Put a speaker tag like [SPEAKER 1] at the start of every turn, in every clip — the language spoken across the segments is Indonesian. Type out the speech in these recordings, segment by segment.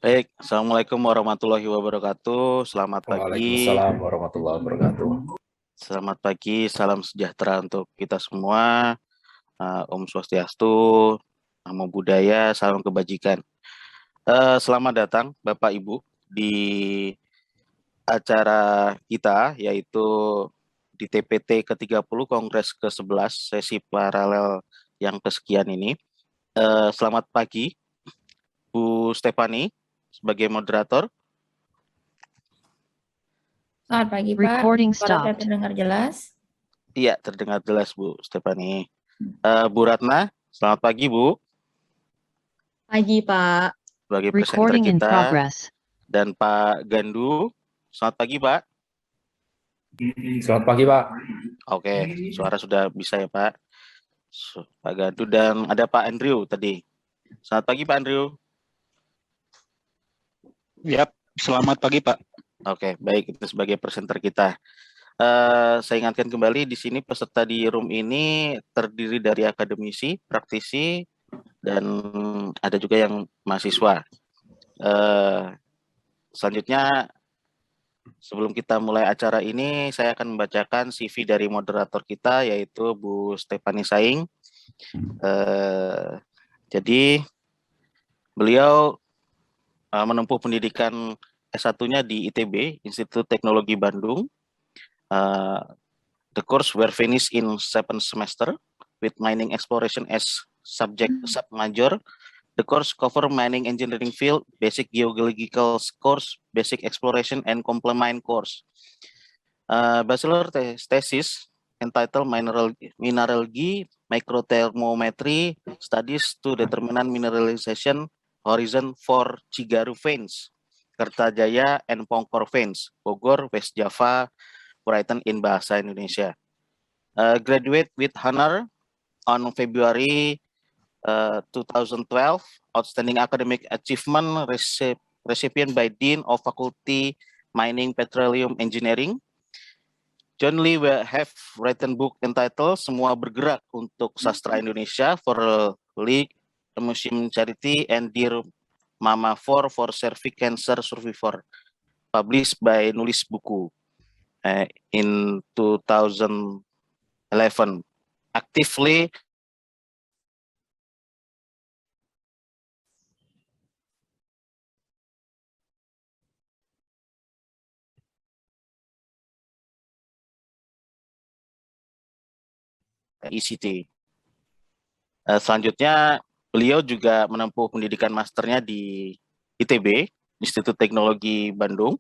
[SPEAKER 1] Baik, Assalamualaikum warahmatullahi wabarakatuh. Selamat pagi.
[SPEAKER 2] Waalaikumsalam warahmatullahi wabarakatuh.
[SPEAKER 1] Selamat pagi, salam sejahtera untuk kita semua. Om Swastiastu, Namo Buddhaya, salam kebajikan. Selamat datang Bapak Ibu di acara kita, yaitu di TPT ke-30 Kongres ke-11 sesi paralel yang kesekian ini. Selamat pagi Bu Stefani sebagai moderator.
[SPEAKER 3] Selamat pagi, Pak.
[SPEAKER 4] Recording
[SPEAKER 3] Suara saya
[SPEAKER 4] stopped.
[SPEAKER 3] terdengar jelas?
[SPEAKER 1] Iya, terdengar jelas Bu Stefani. Bu Ratna, selamat pagi Bu.
[SPEAKER 4] Pagi, Pak.
[SPEAKER 1] Sebagai presenter
[SPEAKER 4] Recording in
[SPEAKER 1] kita.
[SPEAKER 4] progress.
[SPEAKER 1] Dan Pak Gandu, selamat pagi Pak.
[SPEAKER 2] Selamat pagi, Pak.
[SPEAKER 1] Oke, suara sudah bisa ya Pak. Pak Gandu, dan ada Pak Andrew tadi. Selamat pagi Pak Andrew.
[SPEAKER 5] Yap, selamat pagi Pak.
[SPEAKER 1] Oke, baik, itu sebagai presenter kita. Saya ingatkan kembali, di sini peserta di room ini terdiri dari akademisi, praktisi, dan ada juga yang mahasiswa. Selanjutnya, sebelum kita mulai acara ini, saya akan membacakan CV dari moderator kita, yaitu Bu Stefani Saing. Jadi, beliau menempuh pendidikan S1-nya di ITB, Institut Teknologi Bandung. The course were finished in 7 semester with mining exploration as subject sub-major. The course cover mining engineering field, basic geological course, basic exploration, and complement course. Bachelor thesis entitled Mineralogy, Microthermometry Studies to Determine Mineralization Horizon for Cigaru Veins, Kertajaya and Pongkor Veins, Bogor, West Java, written in Bahasa Indonesia. Graduate with honor on February 2012, outstanding academic achievement recipient by Dean of Faculty Mining Petroleum Engineering. John Lee will have written book entitled Semua Bergerak untuk Sastra Indonesia for League Museum Charity and Dear Mama for Cervic Cancer Survivor, published by Nulis Buku in 2011. Actively ECT. Selanjutnya, beliau juga menempuh pendidikan masternya di ITB Institut Teknologi Bandung.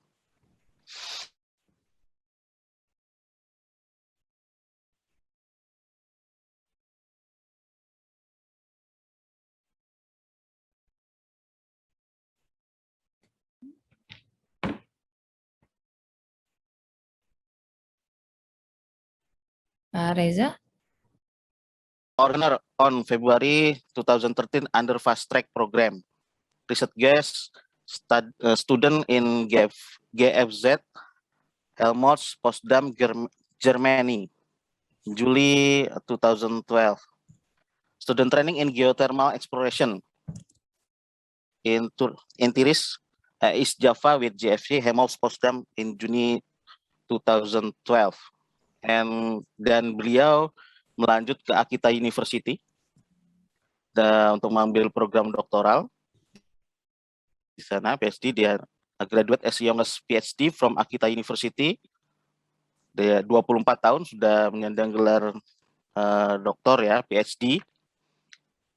[SPEAKER 3] Pak Reza.
[SPEAKER 1] Honor on February 2013 under Fast Track Program. Research guest, student in GFZ, Helmholtz, Potsdam, Germany, July 2012. Student training in geothermal exploration in Tiris, East Java with GFC, Helmholtz, Potsdam in Juni 2012. Dan beliau melanjut ke Akita University untuk mengambil program doktoral di sana, PhD. Dia graduate as young as PhD from Akita University. Dia 24 tahun sudah menyandang gelar doktor ya, PhD,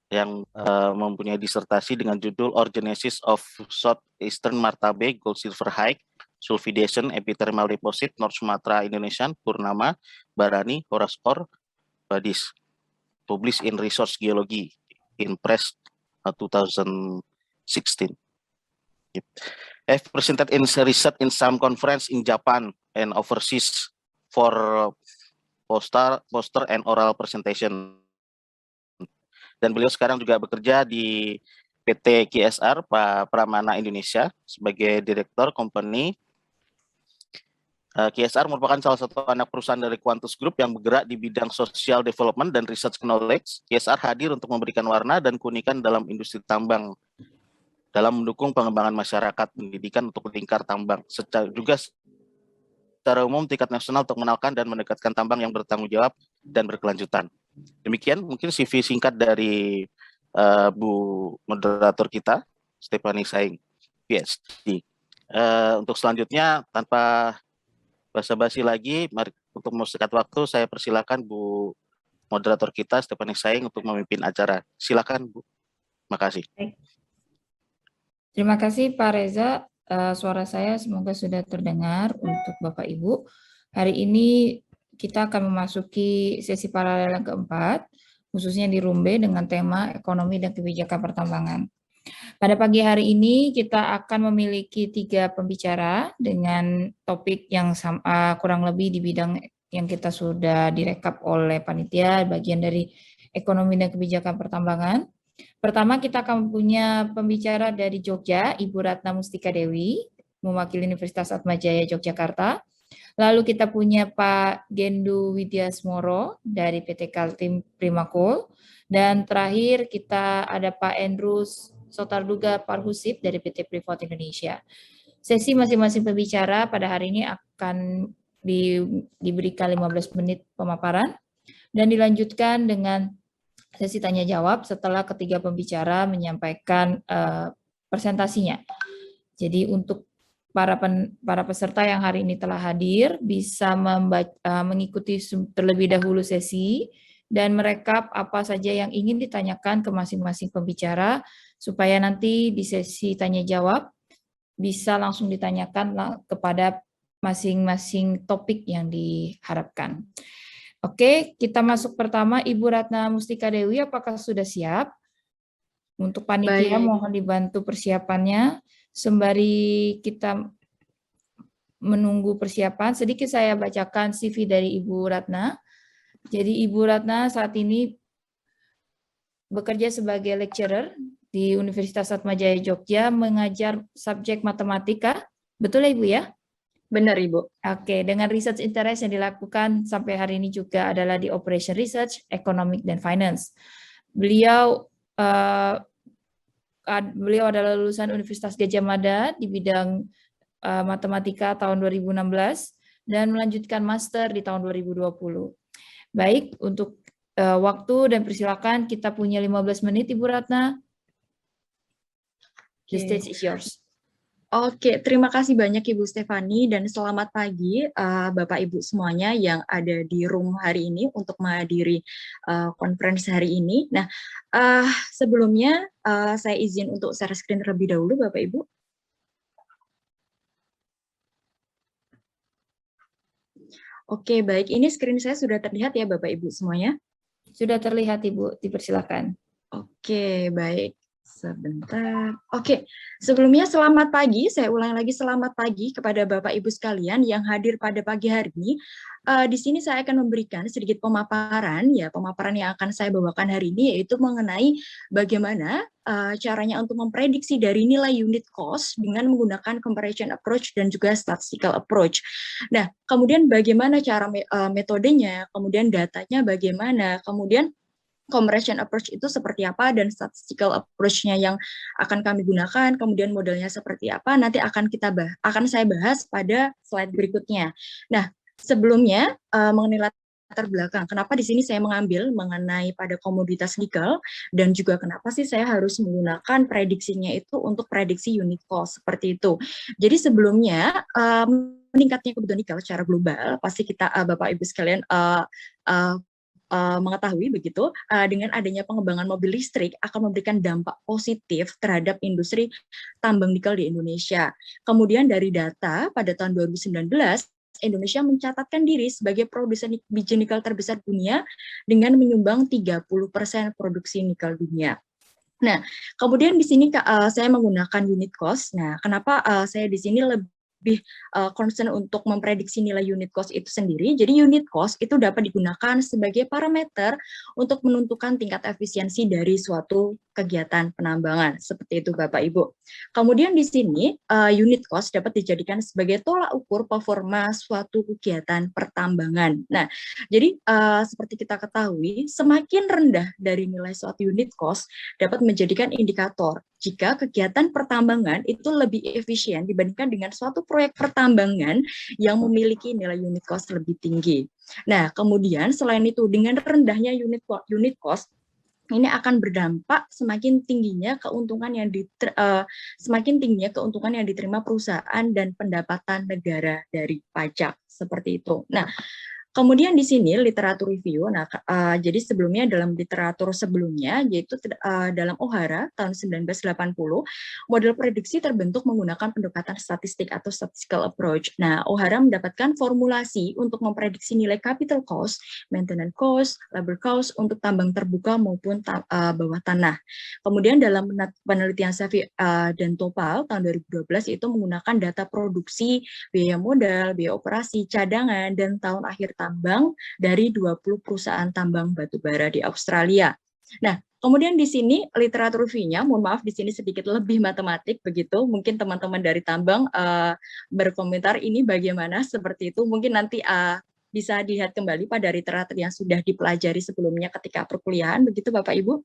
[SPEAKER 1] yang mempunyai disertasi dengan judul Orgenesis of Southeastern Martabe Gold Silver High Sulfidation Epithermal Deposit North Sumatra Indonesian Purnama Barani Horaskor Badis, published in Resource Geology in Press 2016. I've presented in research in some conference in Japan and overseas for poster and oral presentation. Dan beliau sekarang juga bekerja di PT KSR Pramana Indonesia sebagai direktur company. KSR merupakan salah satu anak perusahaan dari Quantus Group yang bergerak di bidang social development dan research knowledge. KSR hadir untuk memberikan warna dan keunikan dalam industri tambang, dalam mendukung pengembangan masyarakat pendidikan untuk lingkar tambang, secara umum tingkat nasional untuk mengenalkan dan mendekatkan tambang yang bertanggung jawab dan berkelanjutan. Demikian mungkin CV singkat dari Bu moderator kita, Stephanie Saing, PhD. Untuk selanjutnya, tanpa basa-basi lagi, mari untuk mempersingkat waktu, saya persilakan Bu moderator kita, Stephanie Saing, untuk memimpin acara. Silakan, Bu. Terima kasih.
[SPEAKER 3] Terima kasih Pak Reza. Suara saya semoga sudah terdengar untuk Bapak Ibu. Hari ini kita akan memasuki sesi paralel yang keempat, khususnya di Room B dengan tema ekonomi dan kebijakan pertambangan. Pada pagi hari ini kita akan memiliki 3 pembicara dengan topik yang kurang lebih di bidang yang kita sudah direkap oleh panitia, bagian dari ekonomi dan kebijakan pertambangan. Pertama kita akan punya pembicara dari Jogja, Ibu Ratna Mustika Dewi, mewakili Universitas Atmajaya Yogyakarta. Lalu kita punya Pak Gendu Widyasmoro dari PT Kaltim Primakol. Dan terakhir kita ada Pak Andrews Sotarduga Parhusip dari PT Freeport Indonesia. Sesi masing-masing pembicara pada hari ini akan diberikan 15 menit pemaparan dan dilanjutkan dengan sesi tanya jawab setelah ketiga pembicara menyampaikan presentasinya. Jadi untuk para peserta yang hari ini telah hadir bisa mengikuti terlebih dahulu sesi dan merekap apa saja yang ingin ditanyakan ke masing-masing pembicara supaya nanti di sesi tanya jawab bisa langsung ditanyakan kepada masing-masing topik yang diharapkan. Oke, kita masuk pertama Ibu Ratna Mustika Dewi, apakah sudah siap? Untuk panitia mohon dibantu persiapannya. Sembari kita menunggu persiapan, sedikit saya bacakan CV dari Ibu Ratna. Jadi Ibu Ratna saat ini bekerja sebagai lecturer di Universitas Atmajaya Jogja, mengajar subjek matematika. Betul ya Ibu ya?
[SPEAKER 4] Benar Ibu.
[SPEAKER 3] Oke, dengan research interest yang dilakukan sampai hari ini juga adalah di Operation Research, Economic, dan Finance. Beliau adalah lulusan Universitas Gadjah Mada di bidang matematika tahun 2016 dan melanjutkan master di tahun 2020. Baik, untuk waktu dan persilakan kita punya 15 menit Ibu Ratna. The stage is yours.
[SPEAKER 4] Oke, terima kasih banyak Ibu Stephanie dan selamat pagi Bapak Ibu semuanya yang ada di room hari ini untuk menghadiri konferensi hari ini. Nah, sebelumnya saya izin untuk share screen terlebih dahulu Bapak Ibu. Oke, baik. Ini screen saya sudah terlihat ya Bapak Ibu semuanya?
[SPEAKER 3] Sudah terlihat Ibu, dipersilakan.
[SPEAKER 4] Oke, baik. Sebentar. Oke, sebelumnya selamat pagi. Saya ulang lagi selamat pagi kepada Bapak Ibu sekalian yang hadir pada pagi hari ini. Di sini saya akan memberikan sedikit pemaparan, ya pemaparan yang akan saya bawakan hari ini yaitu mengenai bagaimana caranya untuk memprediksi dari nilai unit cost dengan menggunakan comparison approach dan juga statistical approach. Nah, kemudian bagaimana cara metodenya, kemudian datanya bagaimana, kemudian comparison approach itu seperti apa dan statistical approach-nya yang akan kami gunakan, kemudian modelnya seperti apa, nanti akan saya bahas pada slide berikutnya. Nah, sebelumnya mengenai latar belakang, kenapa di sini saya mengambil mengenai pada komoditas nikel dan juga kenapa sih saya harus menggunakan prediksinya itu untuk prediksi unit cost seperti itu. Jadi sebelumnya meningkatnya kebutuhan nikel secara global pasti kita Bapak Ibu sekalian mengetahui begitu, dengan adanya pengembangan mobil listrik akan memberikan dampak positif terhadap industri tambang nikel di Indonesia. Kemudian dari data pada tahun 2019, Indonesia mencatatkan diri sebagai produsen biji nikel terbesar dunia dengan menyumbang 30% produksi nikel dunia. Nah, kemudian di sini saya menggunakan unit cost. Nah, kenapa saya di sini lebih concern untuk memprediksi nilai unit cost itu sendiri. Jadi unit cost itu dapat digunakan sebagai parameter untuk menentukan tingkat efisiensi dari suatu kegiatan penambangan. Seperti itu Bapak Ibu. Kemudian di sini unit cost dapat dijadikan sebagai tolak ukur performa suatu kegiatan pertambangan. Nah, jadi seperti kita ketahui, semakin rendah dari nilai suatu unit cost dapat menjadikan indikator jika kegiatan pertambangan itu lebih efisien dibandingkan dengan suatu proyek pertambangan yang memiliki nilai unit cost lebih tinggi. Nah, kemudian selain itu dengan rendahnya unit cost ini akan berdampak semakin tingginya keuntungan yang diterima perusahaan dan pendapatan negara dari pajak seperti itu. Nah, kemudian di sini literatur review. Nah, jadi sebelumnya dalam literatur sebelumnya yaitu dalam O'Hara tahun 1980, model prediksi terbentuk menggunakan pendekatan statistik atau statistical approach. Nah, O'Hara mendapatkan formulasi untuk memprediksi nilai capital cost, maintenance cost, labor cost untuk tambang terbuka maupun bawah tanah. Kemudian dalam penelitian Safi dan Topal tahun 2012 itu menggunakan data produksi, biaya modal, biaya operasi, cadangan, dan tahun akhir tambang dari 20 perusahaan tambang batubara di Australia. Nah, kemudian di sini literatur review-nya, mohon maaf di sini sedikit lebih matematik begitu. Mungkin teman-teman dari tambang berkomentar ini bagaimana seperti itu. Mungkin nanti bisa dilihat kembali pada literatur yang sudah dipelajari sebelumnya ketika perkuliahan begitu Bapak Ibu.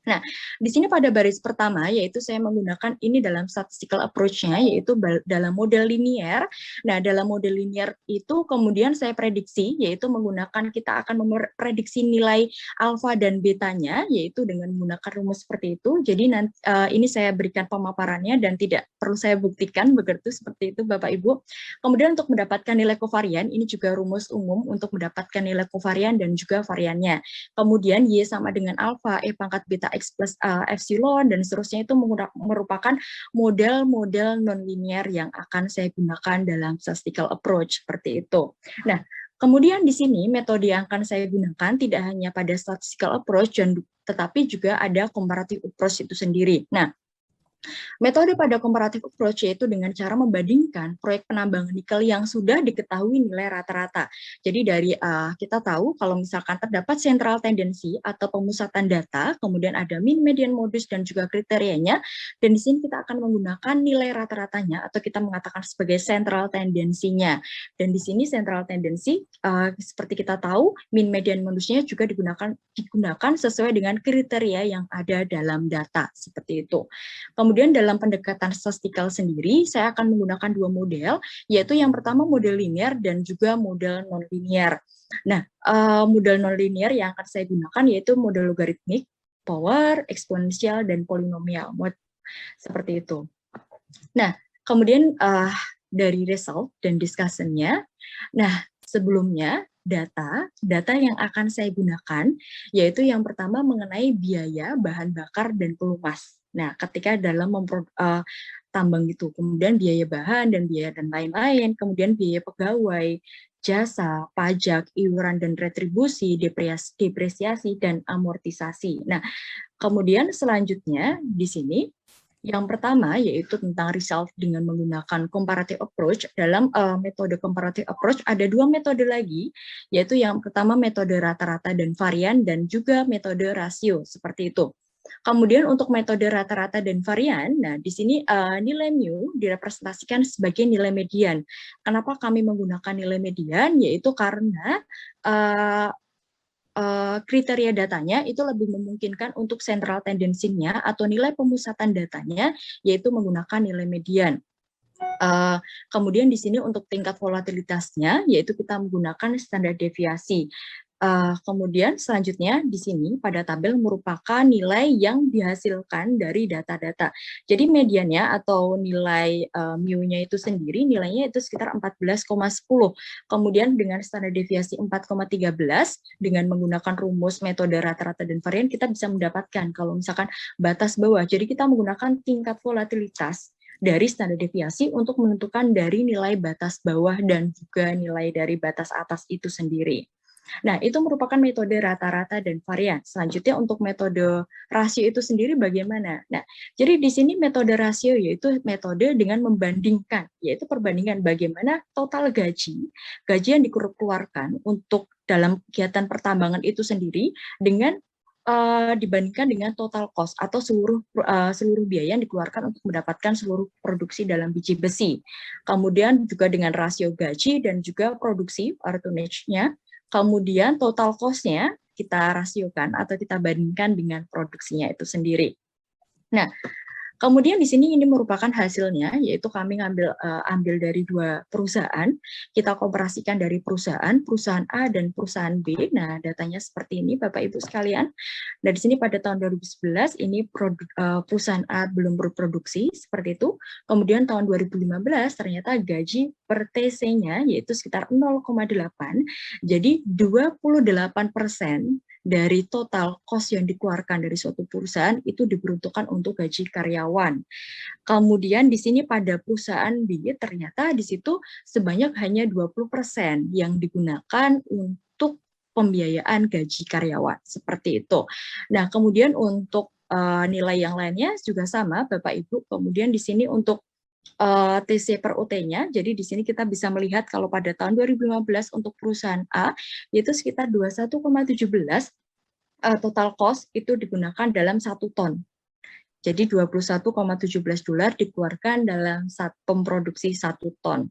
[SPEAKER 4] Nah, di sini pada baris pertama yaitu saya menggunakan ini dalam statistical approach-nya yaitu dalam model linear. Nah, dalam model linear itu kemudian saya prediksi yaitu menggunakan kita akan memprediksi nilai alfa dan betanya yaitu dengan menggunakan rumus seperti itu. Jadi nanti ini saya berikan pemaparannya dan tidak perlu saya buktikan begitu seperti itu Bapak Ibu. Kemudian untuk mendapatkan nilai kovarian ini juga rumus umum untuk mendapatkan nilai kovarian dan juga variannya. Kemudian Y sama dengan alfa, E pangkat beta X plus epsilon, dan seterusnya itu merupakan model-model nonlinear yang akan saya gunakan dalam statistical approach, seperti itu. Nah, kemudian di sini metode yang akan saya gunakan tidak hanya pada statistical approach, tetapi juga ada comparative approach itu sendiri. Nah, metode pada comparative approach yaitu dengan cara membandingkan proyek penambangan nikel yang sudah diketahui nilai rata-rata. Jadi dari kita tahu kalau misalkan terdapat central tendency atau pemusatan data, kemudian ada mean, median, modus, dan juga kriterianya, dan di sini kita akan menggunakan nilai rata-ratanya atau kita mengatakan sebagai central tendensinya. Dan di sini central tendency seperti kita tahu mean, median, modusnya juga digunakan sesuai dengan kriteria yang ada dalam data seperti itu. Kemudian dalam pendekatan statistikal sendiri, saya akan menggunakan dua model, yaitu yang pertama model linear dan juga model non-linear. Nah, model non-linear yang akan saya gunakan yaitu model logaritmik, power, eksponensial, dan polinomial. Seperti itu. Nah, kemudian dari result dan discussion-nya, nah sebelumnya data yang akan saya gunakan, yaitu yang pertama mengenai biaya, bahan bakar, dan pelumas. Nah, ketika dalam tambang itu, kemudian biaya bahan dan biaya dan lain-lain, kemudian biaya pegawai, jasa, pajak, iuran dan retribusi, depresiasi, dan amortisasi. Nah, kemudian selanjutnya di sini, yang pertama yaitu tentang result dengan menggunakan comparative approach. Dalam metode comparative approach ada dua metode lagi, yaitu yang pertama metode rata-rata dan varian, dan juga metode rasio, seperti itu. Kemudian untuk metode rata-rata dan varian, nah di sini nilai mu direpresentasikan sebagai nilai median. Kenapa kami menggunakan nilai median? Yaitu karena kriteria datanya itu lebih memungkinkan untuk central tendency-nya atau nilai pemusatan datanya, yaitu menggunakan nilai median. Kemudian di sini untuk tingkat volatilitasnya, yaitu kita menggunakan standar deviasi. Kemudian selanjutnya di sini pada tabel merupakan nilai yang dihasilkan dari data-data. Jadi mediannya atau nilai mu-nya itu sendiri nilainya itu sekitar 14,10. Kemudian dengan standar deviasi 4,13 dengan menggunakan rumus metode rata-rata dan varian kita bisa mendapatkan kalau misalkan batas bawah. Jadi kita menggunakan tingkat volatilitas dari standar deviasi untuk menentukan dari nilai batas bawah dan juga nilai dari batas atas itu sendiri. Nah, itu merupakan metode rata-rata dan varian. Selanjutnya untuk metode rasio itu sendiri bagaimana? Nah, jadi di sini metode rasio yaitu metode dengan membandingkan, yaitu perbandingan bagaimana total gaji yang dikeluarkan untuk dalam kegiatan pertambangan itu sendiri dengan dibandingkan dengan total cost atau seluruh biaya yang dikeluarkan untuk mendapatkan seluruh produksi dalam biji besi. Kemudian juga dengan rasio gaji dan juga produksi tonnage-nya. Kemudian total cost-nya kita rasiokan atau kita bandingkan dengan produksinya itu sendiri. Nah, kemudian di sini ini merupakan hasilnya, yaitu kami ambil dari dua perusahaan, kita komparasikan dari perusahaan A dan perusahaan B. Nah, datanya seperti ini, Bapak Ibu sekalian. Nah, di sini pada tahun 2011 ini perusahaan A belum berproduksi seperti itu. Kemudian tahun 2015 ternyata gaji per TC-nya yaitu sekitar 0,8. Jadi 28% dari total cost yang dikeluarkan dari suatu perusahaan itu diperuntukkan untuk gaji karyawan. Kemudian di sini pada perusahaan B ternyata di situ sebanyak hanya 20% yang digunakan untuk pembiayaan gaji karyawan, seperti itu. Nah, kemudian untuk nilai yang lainnya juga sama, Bapak Ibu. Kemudian di sini untuk TC per UT-nya, jadi di sini kita bisa melihat kalau pada tahun 2015 untuk perusahaan A, yaitu sekitar 21,17 total cost itu digunakan dalam 1 ton. Jadi 21,17 dolar dikeluarkan dalam memproduksi 1 ton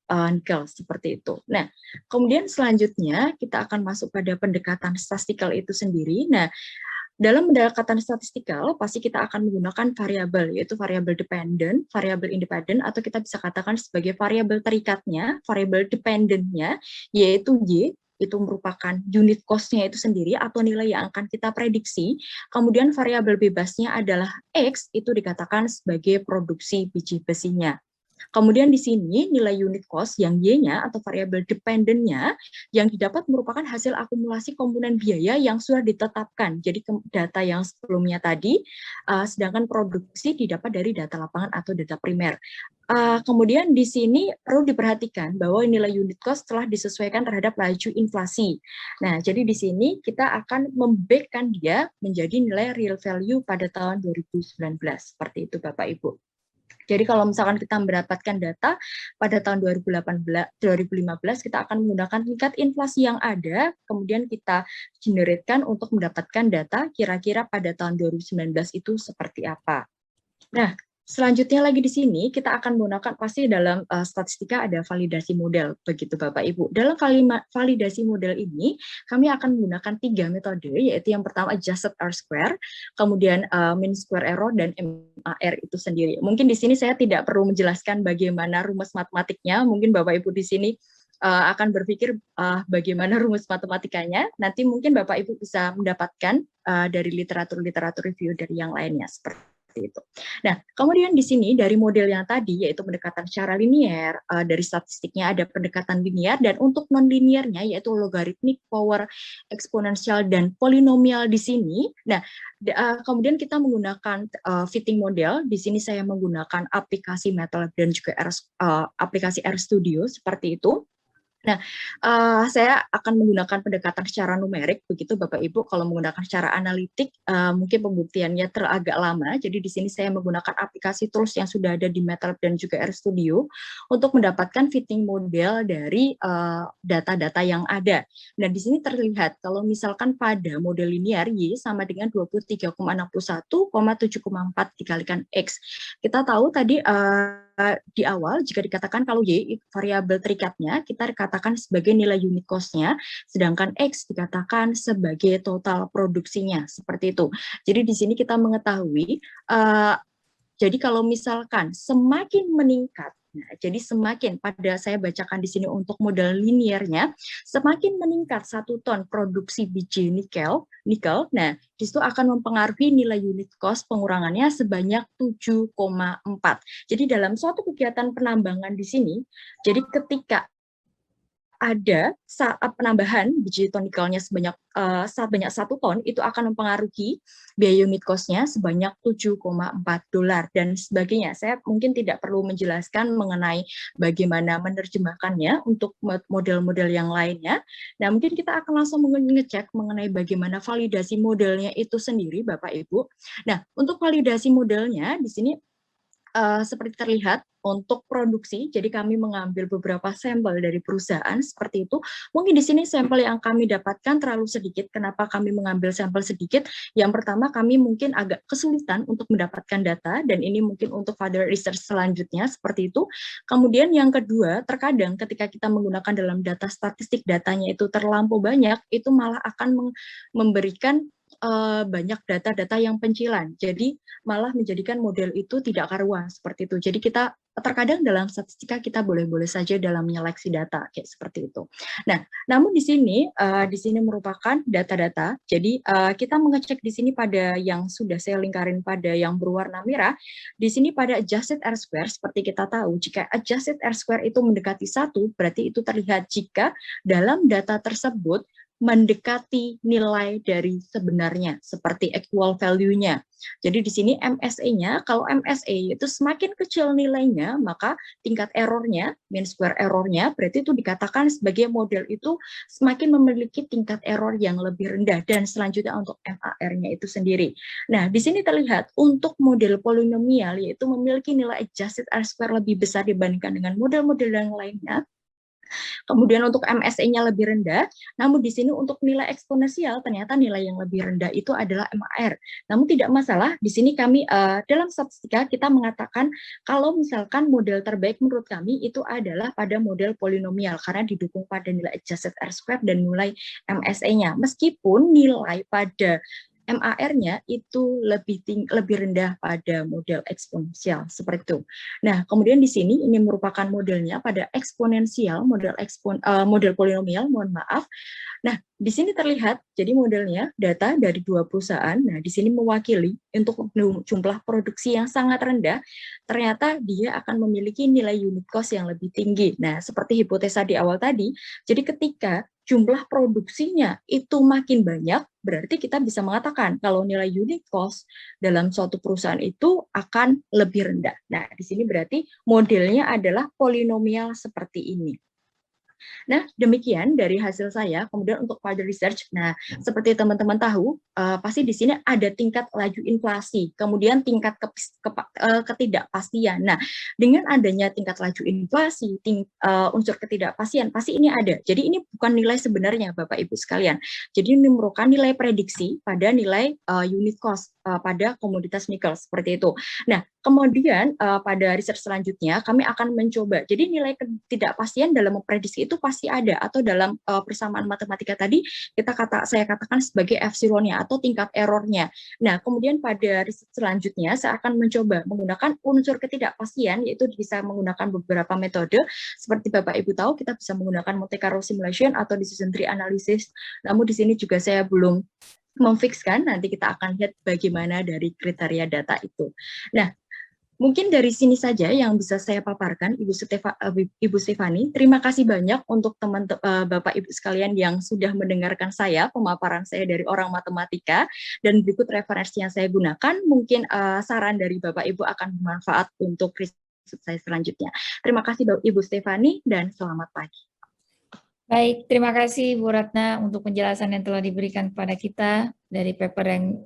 [SPEAKER 4] nikel, seperti itu. Nah, kemudian selanjutnya kita akan masuk pada pendekatan statistikal itu sendiri. Nah, dalam pendekatan statistikal, pasti kita akan menggunakan variabel, yaitu variabel dependent, variabel independent, atau kita bisa katakan sebagai variabel terikatnya, variabel dependentnya, yaitu Y, itu merupakan unit cost-nya itu sendiri, atau nilai yang akan kita prediksi. Kemudian variabel bebasnya adalah X, itu dikatakan sebagai produksi biji besinya. Kemudian di sini nilai unit cost yang Y-nya atau variabel dependent-nya yang didapat merupakan hasil akumulasi komponen biaya yang sudah ditetapkan. Jadi data yang sebelumnya tadi, sedangkan produksi didapat dari data lapangan atau data primer. Kemudian di sini perlu diperhatikan bahwa nilai unit cost telah disesuaikan terhadap laju inflasi. Nah, jadi di sini kita akan membekkan dia menjadi nilai real value pada tahun 2019. Seperti itu Bapak Ibu. Jadi kalau misalkan kita mendapatkan data pada tahun 2015 kita akan menggunakan tingkat inflasi yang ada, kemudian kita generate-kan untuk mendapatkan data kira-kira pada tahun 2019 itu seperti apa. Nah, selanjutnya lagi di sini kita akan menggunakan pasti dalam statistika ada validasi model, begitu Bapak Ibu. Dalam validasi model ini kami akan menggunakan 3 metode, yaitu yang pertama adjusted R-square, kemudian mean square error dan MAR itu sendiri. Mungkin di sini saya tidak perlu menjelaskan bagaimana rumus matematiknya, mungkin Bapak Ibu di sini akan berpikir bagaimana rumus matematikanya. Nanti mungkin Bapak Ibu bisa mendapatkan dari literatur review dari yang lainnya seperti itu. Nah, kemudian di sini dari model yang tadi yaitu pendekatan secara linier, dari statistiknya ada pendekatan linier, dan untuk non-linearnya yaitu logaritmik, power, eksponensial, dan polinomial di sini. Nah, kemudian kita menggunakan fitting model. Di sini saya menggunakan aplikasi MATLAB dan juga aplikasi RStudio seperti itu. Nah, saya akan menggunakan pendekatan secara numerik, begitu Bapak Ibu. Kalau menggunakan secara analitik, mungkin pembuktiannya agak lama. Jadi di sini saya menggunakan aplikasi tools yang sudah ada di MATLAB dan juga RStudio untuk mendapatkan fitting model dari data-data yang ada. Dan di sini terlihat kalau misalkan pada model linear Y sama dengan 23,61,7,4 dikalikan X. Kita tahu tadi di awal jika dikatakan kalau Y variabel terikatnya kita katakan sebagai nilai unit cost-nya, sedangkan X dikatakan sebagai total produksinya, seperti itu. Jadi di sini kita mengetahui jadi kalau misalkan semakin meningkat, nah, jadi semakin pada saya bacakan di sini untuk model linearnya, semakin meningkat 1 ton produksi biji nikel, nah di situ akan mempengaruhi nilai unit cost pengurangannya sebanyak 7,4. Jadi dalam suatu kegiatan penambangan di sini, jadi ketika ada penambahan biji ton nikelnya sebanyak 1 ton, itu akan mempengaruhi biaya unit cost-nya sebanyak $7,4 dan sebagainya. Saya mungkin tidak perlu menjelaskan mengenai bagaimana menerjemahkannya untuk model-model yang lainnya. Nah, mungkin kita akan langsung mengecek mengenai bagaimana validasi modelnya itu sendiri, Bapak Ibu. Nah, untuk validasi modelnya di sini seperti terlihat untuk produksi, jadi kami mengambil beberapa sampel dari perusahaan seperti itu. Mungkin di sini sampel yang kami dapatkan terlalu sedikit. Kenapa kami mengambil sampel sedikit? Yang pertama, kami mungkin agak kesulitan untuk mendapatkan data, dan ini mungkin untuk further research selanjutnya seperti itu. Kemudian yang kedua, terkadang ketika kita menggunakan dalam data statistik, datanya itu terlampau banyak, itu malah akan memberikan banyak data-data yang pencilan, jadi malah menjadikan model itu tidak karuan seperti itu. Jadi kita terkadang dalam statistika kita boleh-boleh saja dalam menyeleksi data kayak seperti itu. Nah, namun di sini merupakan data-data. Jadi kita mengecek di sini pada yang sudah saya lingkarin pada yang berwarna merah. Di sini pada adjusted R-square, seperti kita tahu jika adjusted R-square itu mendekati 1, berarti itu terlihat jika dalam data tersebut mendekati nilai dari sebenarnya seperti actual value-nya. Jadi di sini MSE-nya, kalau MSE itu semakin kecil nilainya, maka tingkat error-nya, mean square error-nya, berarti itu dikatakan sebagai model itu semakin memiliki tingkat error yang lebih rendah, dan selanjutnya untuk MAR-nya itu sendiri. Nah, di sini terlihat untuk model polinomial yaitu memiliki nilai adjusted R-square lebih besar dibandingkan dengan model-model yang lainnya. Kemudian untuk MSE-nya lebih rendah, namun di sini untuk nilai eksponensial ternyata nilai yang lebih rendah itu adalah MAR. Namun tidak masalah, di sini kami dalam statistika kita mengatakan kalau misalkan model terbaik menurut kami itu adalah pada model polinomial karena didukung pada nilai adjusted R-square dan nilai MSE-nya. Meskipun nilai pada MAR-nya itu lebih rendah pada model eksponensial seperti itu. Nah, kemudian di sini ini merupakan modelnya pada eksponensial, model polinomial, mohon maaf. Nah, di sini terlihat jadi modelnya data dari 2 perusahaan. Nah, di sini mewakili untuk jumlah produksi yang sangat rendah, ternyata dia akan memiliki nilai unit cost yang lebih tinggi. Nah, seperti hipotesa di awal tadi, jadi ketika jumlah produksinya itu makin banyak, berarti kita bisa mengatakan kalau nilai unit cost dalam suatu perusahaan itu akan lebih rendah. Nah, di sini berarti modelnya adalah polinomial seperti ini. Nah, demikian dari hasil saya. Kemudian untuk further research, nah seperti teman-teman tahu, pasti di sini ada tingkat laju inflasi, kemudian tingkat ketidakpastian. Nah, dengan adanya tingkat laju inflasi, unsur ketidakpastian, pasti ini ada. Jadi ini bukan nilai sebenarnya, Bapak Ibu sekalian. Jadi ini merupakan nilai prediksi pada nilai unit cost pada komoditas nikel seperti itu. Nah, kemudian pada riset selanjutnya kami akan mencoba. Jadi nilai ketidakpastian dalam memprediksi itu pasti ada, atau dalam persamaan matematika tadi saya katakan sebagai epsilonnya atau tingkat errornya. Nah, kemudian pada riset selanjutnya saya akan mencoba menggunakan unsur ketidakpastian, yaitu bisa menggunakan beberapa metode. Seperti Bapak Ibu tahu, kita bisa menggunakan Monte Carlo simulation atau decision tree analysis. Namun di sini juga saya belum memfikskan, nanti kita akan lihat bagaimana dari kriteria data itu. Nah, mungkin dari sini saja yang bisa saya paparkan, Ibu Stefani. Terima kasih banyak untuk Bapak Ibu sekalian yang sudah mendengarkan saya, pemaparan saya dari orang matematika, dan berikut referensi yang saya gunakan. Mungkin saran dari Bapak Ibu akan bermanfaat untuk riset saya selanjutnya. Terima kasih Ibu Stefani dan selamat pagi.
[SPEAKER 3] Baik, terima kasih Bu Ratna untuk penjelasan yang telah diberikan kepada kita dari paper yang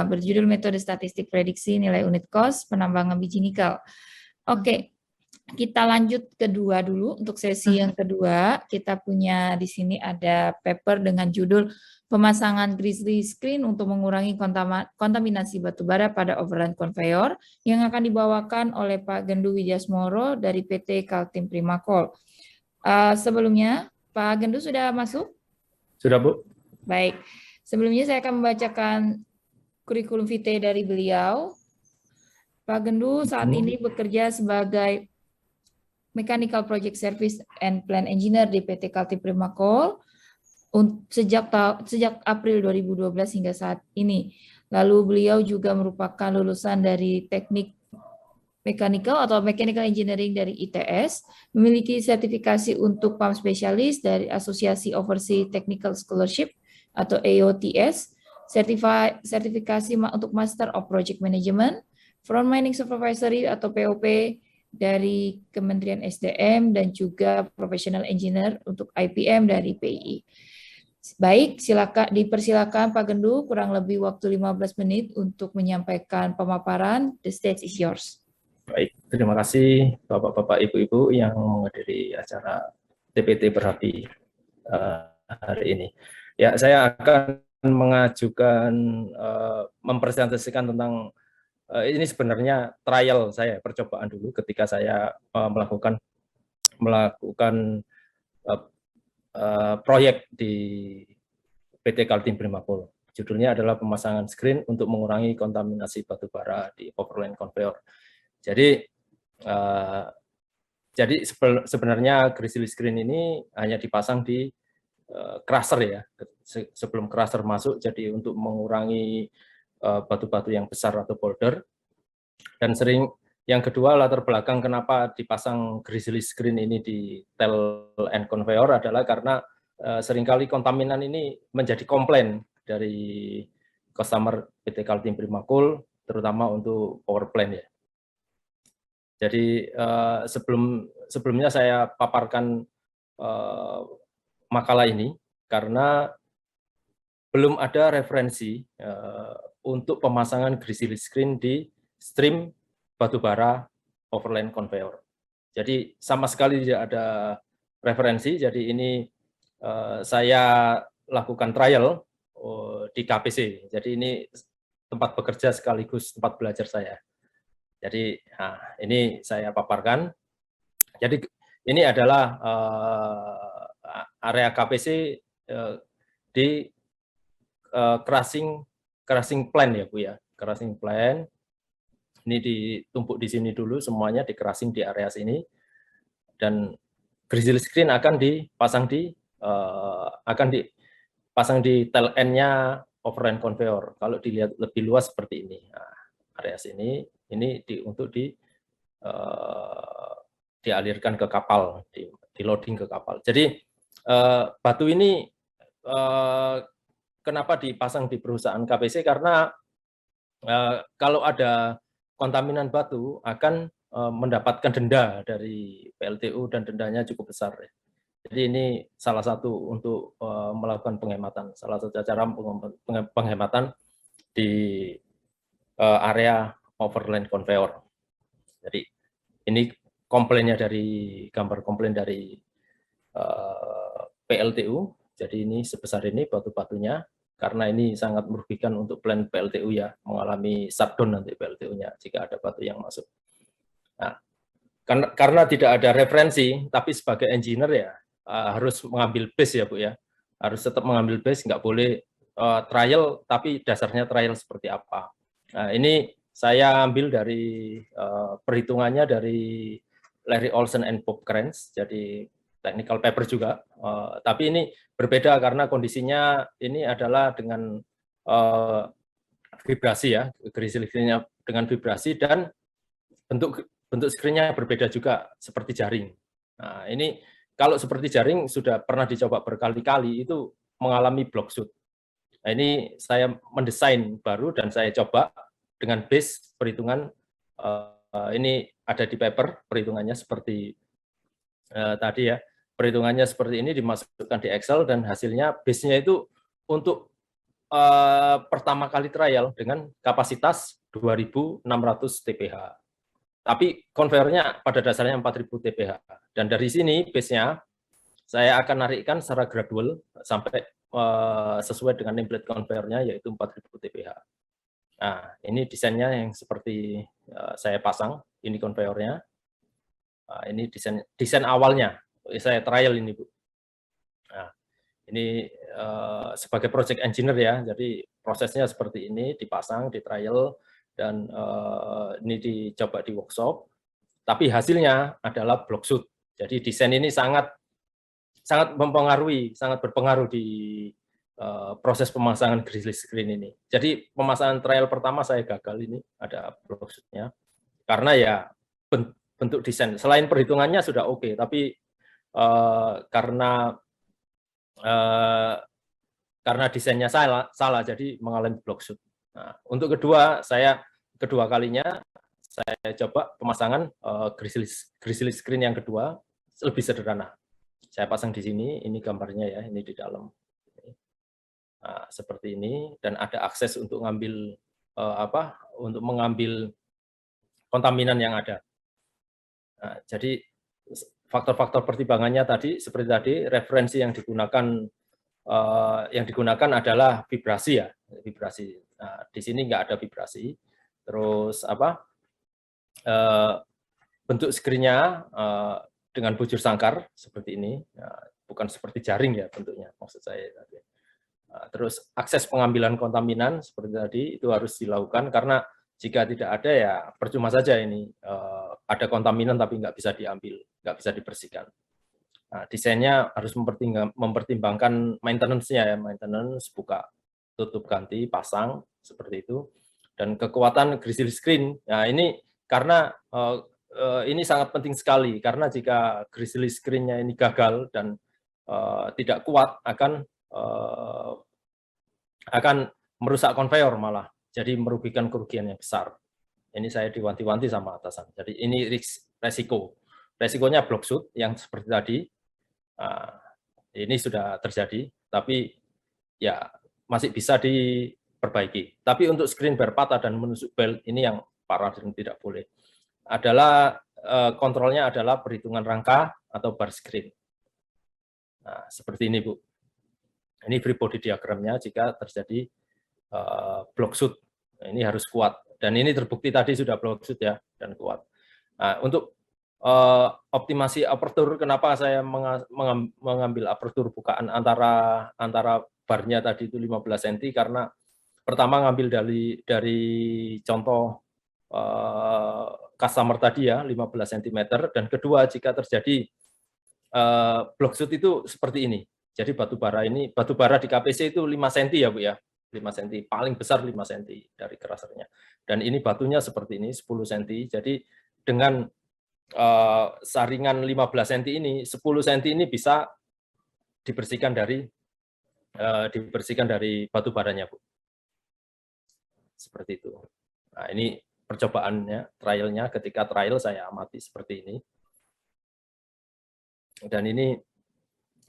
[SPEAKER 3] berjudul Metode Statistik Prediksi Nilai Unit Cost Penambangan Biji Nikel. Oke, kita lanjut kedua dulu. Untuk sesi yang kedua, kita punya di sini ada paper dengan judul Pemasangan Grizzly Screen untuk mengurangi kontaminasi batubara pada overland conveyor yang akan dibawakan oleh Pak Gendu Wijasmoro dari PT Kaltim Primakol. Sebelumnya, Pak Gendu sudah masuk?
[SPEAKER 2] Sudah, Bu.
[SPEAKER 3] Baik, sebelumnya saya akan membacakan kurikulum vitae dari beliau. Pak Gendu saat ini bekerja sebagai Mechanical Project Service and Plant Engineer di PT Kaltim Primakol sejak April 2012 hingga saat ini. Lalu beliau juga merupakan lulusan dari teknik Mechanical atau Mechanical Engineering dari ITS, memiliki sertifikasi untuk pump specialist dari Asosiasi Overseas Technical Scholarship atau AOTS, sertifikasi untuk Master of Project Management, Front Mining Supervisory atau POP dari Kementerian SDM, dan juga Professional Engineer untuk IPM dari PII. Baik, dipersilakan Pak Gendu, kurang lebih waktu 15 menit untuk menyampaikan pemaparan. The stage is yours.
[SPEAKER 2] Baik, terima kasih Bapak-Bapak, Ibu-Ibu yang menghadiri acara TPT Berapi hari ini. Ya, saya akan mengajukan, mempresentasikan tentang, ini sebenarnya trial saya, percobaan dulu ketika saya melakukan proyek di PT Kaltim Primakol. Judulnya adalah pemasangan screen untuk mengurangi kontaminasi batubara di overland conveyor. Jadi sebenarnya grizzly screen ini hanya dipasang di crusher ya, sebelum crusher masuk, jadi untuk mengurangi batu-batu yang besar atau boulder. Dan yang kedua, latar belakang kenapa dipasang grizzly screen ini di tail end conveyor adalah karena seringkali kontaminan ini menjadi komplain dari customer PT Kaltim Primakol, terutama untuk power plant ya. Jadi sebelumnya saya paparkan makalah ini karena belum ada referensi untuk pemasangan grizzly screen di stream batubara overland conveyor. Jadi sama sekali tidak ada referensi. Jadi ini saya lakukan trial di KPC. Jadi ini tempat bekerja sekaligus tempat belajar saya. Jadi ini saya paparkan. Jadi ini adalah area KPC di crushing plant ya Bu ya, crushing plant. Ini ditumpuk di sini dulu semuanya, di crushing di area sini. Dan grizzly screen akan dipasang di tail end-nya overland conveyor. Kalau dilihat lebih luas seperti ini. Nah, area sini ini untuk dialirkan ke kapal, di loading ke kapal. Jadi batu ini kenapa dipasang di perusahaan KPC? Karena kalau ada kontaminan batu akan mendapatkan denda dari PLTU dan dendanya cukup besar. Jadi ini salah satu untuk melakukan penghematan, salah satu cara penghematan di area overland conveyor. Jadi ini komplainnya, dari gambar komplain dari PLTU. Jadi ini sebesar ini batu-batunya, karena ini sangat merugikan untuk plant PLTU ya, mengalami shutdown nanti PLTU-nya jika ada batu yang masuk. Nah, karena tidak ada referensi, tapi sebagai engineer ya harus mengambil base ya Bu ya, harus tetap mengambil base, nggak boleh trial, tapi dasarnya trial seperti apa. Nah, ini saya ambil dari perhitungannya dari Larry Olsen and Bob Kranz, jadi technical paper juga, tapi ini berbeda karena kondisinya ini adalah dengan vibrasi ya, grizzly screen-nya dengan vibrasi, dan bentuk screen-nya berbeda juga seperti jaring. Nah, ini kalau seperti jaring sudah pernah dicoba berkali-kali, itu mengalami block shoot. Nah, ini saya mendesain baru dan saya coba dengan base perhitungan, ini ada di paper perhitungannya seperti tadi ya, perhitungannya seperti ini dimasukkan di Excel dan hasilnya base-nya itu untuk pertama kali trial dengan kapasitas 2.600 TPH. Tapi konvernya pada dasarnya 4.000 TPH. Dan dari sini base-nya saya akan narikkan secara gradual sampai sesuai dengan nameplate konvernya yaitu 4.000 TPH. Nah, ini desainnya yang seperti saya pasang, ini konveyornya. Nah, ini desain awalnya, saya trial ini, Bu. Nah, ini sebagai project engineer ya, jadi prosesnya seperti ini, dipasang, di trial, dan ini dicoba di workshop. Tapi hasilnya adalah block shoot. Jadi desain ini sangat mempengaruhi, sangat berpengaruh di proses pemasangan grizzly screen ini. Jadi pemasangan trial pertama saya gagal ini, ada block shoot-nya. Karena ya bentuk desain, selain perhitungannya sudah oke, tapi karena desainnya salah, jadi mengalami block shoot. Nah, untuk kedua kalinya saya coba pemasangan grizzly screen yang kedua lebih sederhana. Saya pasang di sini, ini gambarnya ya, ini di dalam. Nah, seperti ini, dan ada akses untuk mengambil untuk mengambil kontaminan yang ada. Nah, jadi faktor-faktor pertimbangannya tadi seperti tadi, referensi yang digunakan adalah vibrasi ya, vibrasi. Nah, di sini nggak ada vibrasi. Terus bentuk screen-nya dengan bujur sangkar seperti ini, bukan seperti jaring ya bentuknya maksud saya tadi. Terus akses pengambilan kontaminan seperti tadi itu harus dilakukan karena jika tidak ada ya percuma saja ini ada kontaminan tapi nggak bisa diambil, nggak bisa dibersihkan. Nah, desainnya harus mempertimbangkan maintenance-nya ya, maintenance, buka, tutup, ganti, pasang seperti itu. Dan kekuatan grizzly screen, nah ini karena ini sangat penting sekali karena jika grizzly screen-nya ini gagal dan tidak kuat akan merusak konveyor malah, jadi merugikan kerugian yang besar. Ini saya diwanti-wanti sama atasan. Jadi ini resikonya block shoot yang seperti tadi. Ini sudah terjadi, tapi ya masih bisa diperbaiki. Tapi untuk screen berpatah dan menusuk belt ini yang parah dan tidak boleh. Adalah kontrolnya adalah perhitungan rangka atau bar screen. Nah, seperti ini, Bu. Ini free body diagramnya jika terjadi block shoot. Nah, ini harus kuat. Dan ini terbukti tadi sudah block shoot ya, dan kuat. Nah, untuk optimasi aperture, kenapa saya mengambil aperture bukaan antara barnya tadi itu 15 cm, karena pertama ngambil dari contoh customer tadi ya, 15 cm, dan kedua jika terjadi block shoot itu seperti ini. Jadi batu bara di KPC itu 5 cm ya Bu ya, 5 cm, paling besar 5 cm dari kerasernya. Dan ini batunya seperti ini, 10 cm, jadi dengan saringan 15 cm ini, 10 cm ini bisa dibersihkan dari batu baranya Bu. Seperti itu. Nah, ini percobaannya, trialnya, ketika trial saya amati seperti ini. Dan ini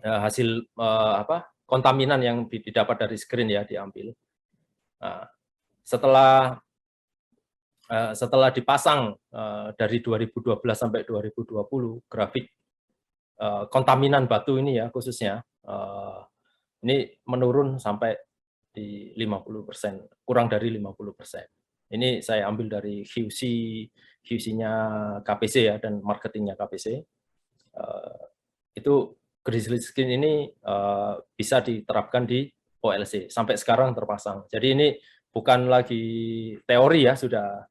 [SPEAKER 2] hasil kontaminan yang didapat dari screen ya, diambil. Nah, setelah dipasang dari 2012 sampai 2020 grafik kontaminan batu ini ya khususnya ini menurun sampai di 50%, kurang dari 50%. Ini saya ambil dari QC-nya KPC ya, dan marketingnya KPC. Itu grizzly screen ini bisa diterapkan di OLC, sampai sekarang terpasang. Jadi ini bukan lagi teori ya, sudah